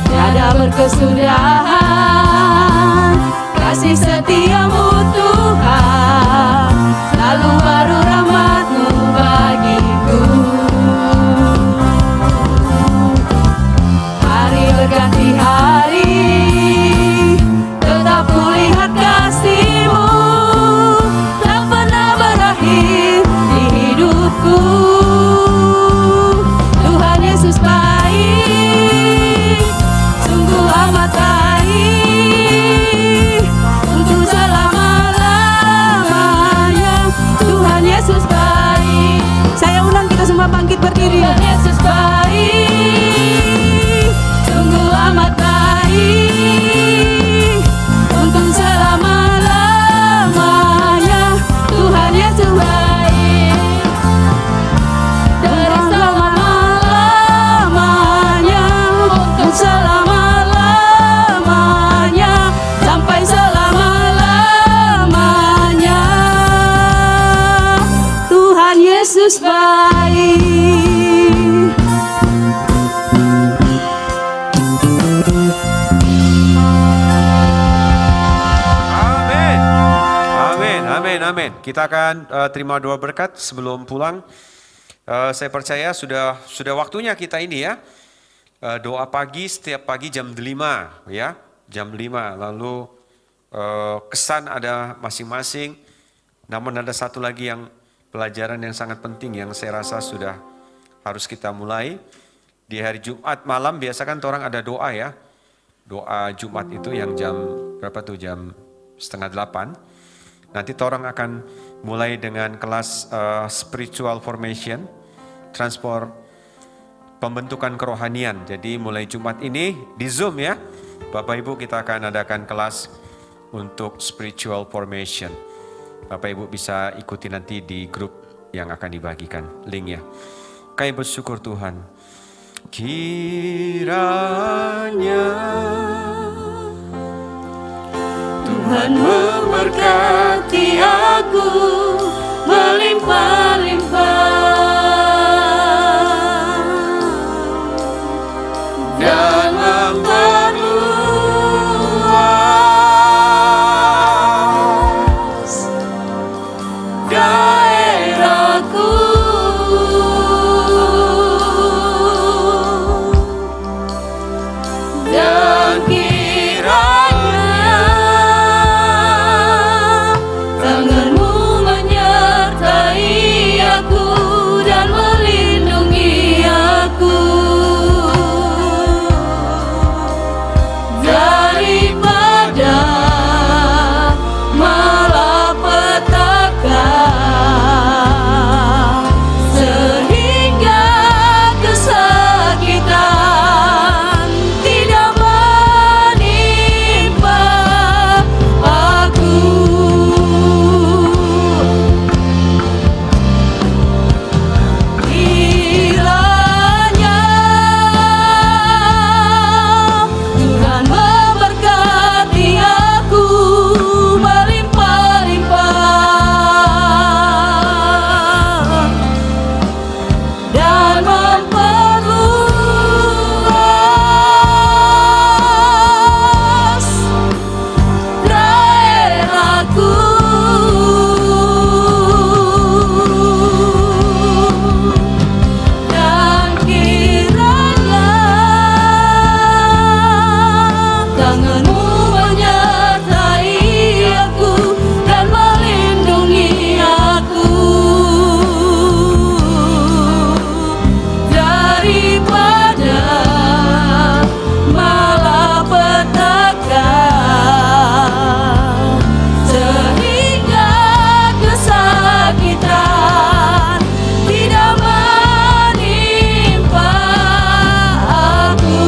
tiada berkesudahan kasih setiamu Tuhan, selalu baru rahmat-Mu bagiku. Hari berganti hari, tetap kulihat kasih-Mu, tak pernah berakhir di hidupku. Tuhan Yesus baik, sungguh amat baik, untuk selama-lamanya. Tuhan Yesus baik. Saya undang kita semua bangkit berdiri. Tuhan Yesus baik, sungguh amat baik, untuk selama-lamanya. Tuhan Yesus baik, dari selama-lamanya, untuk selama-lamanya, sampai selama-lamanya. Tuhan Yesus baik. Amin. Amin, amin, amin. Kita akan terima doa berkat sebelum pulang. Saya percaya sudah waktunya kita ini ya. Doa pagi setiap pagi jam 5 ya. Jam 5. Lalu kesan ada masing-masing. Namun ada satu lagi yang pelajaran yang sangat penting yang saya rasa sudah harus kita mulai. Di hari Jumat malam biasa kan orang ada doa ya. Doa Jumat itu yang jam berapa tuh? Jam 7:30. Nanti orang akan mulai dengan kelas spiritual formation, transport pembentukan kerohanian. Jadi mulai Jumat ini di Zoom ya. Bapak Ibu kita akan adakan kelas untuk spiritual formation. Bapak Ibu bisa ikuti nanti di grup yang akan dibagikan linknya. Kami bersyukur Tuhan. Kiranya Tuhan memberkati aku melimpah-limpah dan memperluas daerahku. tangan-Mu menyertai aku dan melindungi aku daripada malapetaka, sehingga kesakitan tidak menimpa aku.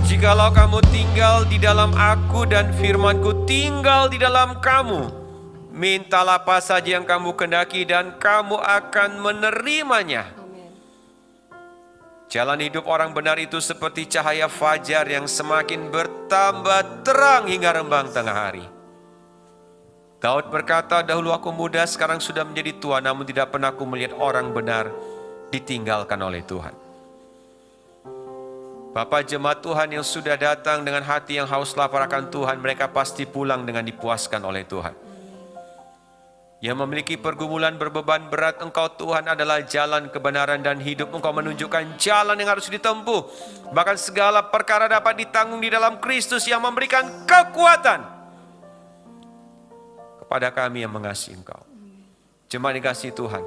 Jikalau kamu tinggal di dalam aku dan firman-Ku tinggal di dalam kamu, mintalah apa saja yang kamu kehendaki dan kamu akan menerimanya. Jalan hidup orang benar itu seperti cahaya fajar yang semakin bertambah terang hingga rembang tengah hari. Daud berkata, dahulu aku muda, sekarang sudah menjadi tua, namun tidak pernah aku melihat orang benar ditinggalkan oleh Tuhan. Bapak jemaat Tuhan yang sudah datang dengan hati yang haus lapar akan Tuhan, mereka pasti pulang dengan dipuaskan oleh Tuhan. Yang memiliki pergumulan berbeban berat, Engkau Tuhan adalah jalan kebenaran dan hidup. Engkau menunjukkan jalan yang harus ditempuh. Bahkan segala perkara dapat ditanggung di dalam Kristus yang memberikan kekuatan kepada kami yang mengasihi Engkau. Jemaat dikasihi Tuhan,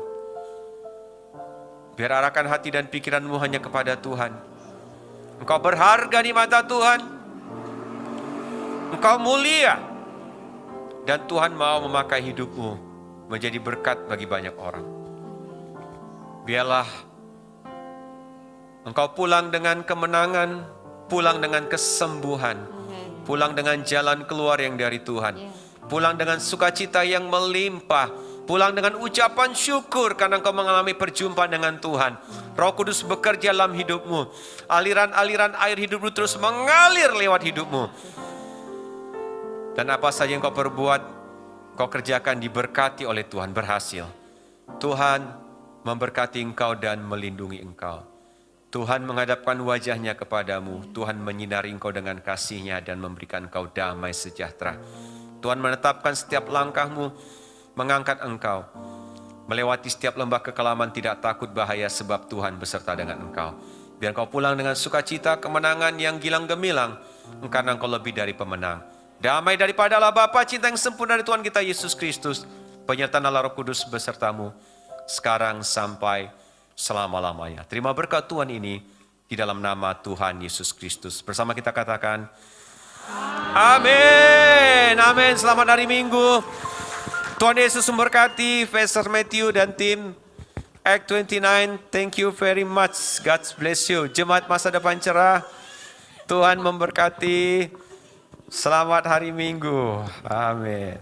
biar arahkan hati dan pikiranmu hanya kepada Tuhan. Engkau berharga di mata Tuhan. Engkau mulia. Dan Tuhan mau memakai hidupmu menjadi berkat bagi banyak orang. Biarlah engkau pulang dengan kemenangan, pulang dengan kesembuhan, pulang dengan jalan keluar yang dari Tuhan, pulang dengan sukacita yang melimpah, pulang dengan ucapan syukur karena engkau mengalami perjumpaan dengan Tuhan. Roh Kudus bekerja dalam hidupmu. Aliran-aliran air hidupmu terus mengalir lewat hidupmu. Dan apa saja yang kau perbuat, kau kerjakan diberkati oleh Tuhan, berhasil. Tuhan memberkati engkau dan melindungi engkau. Tuhan menghadapkan wajahnya kepadamu. Tuhan menyinari engkau dengan kasih-Nya dan memberikan engkau damai sejahtera. Tuhan menetapkan setiap langkahmu, mengangkat engkau. Melewati setiap lembah kekelaman, tidak takut bahaya sebab Tuhan beserta dengan engkau. Biar engkau pulang dengan sukacita, kemenangan yang gilang gemilang, karena engkau lebih dari pemenang. Damai daripada Allah Bapa, cinta yang sempurna dari Tuhan kita Yesus Kristus, penyertaan Allah Roh Kudus besertamu, sekarang sampai selama-lamanya. Terima berkat Tuhan ini di dalam nama Tuhan Yesus Kristus. Bersama kita katakan, amin. Amin. Selamat hari Minggu. Tuhan Yesus memberkati Pastor Matthew dan tim Act 29. Thank you very much. God bless you. Jemaat masa depan cerah. Tuhan memberkati. Selamat hari Minggu. Amin.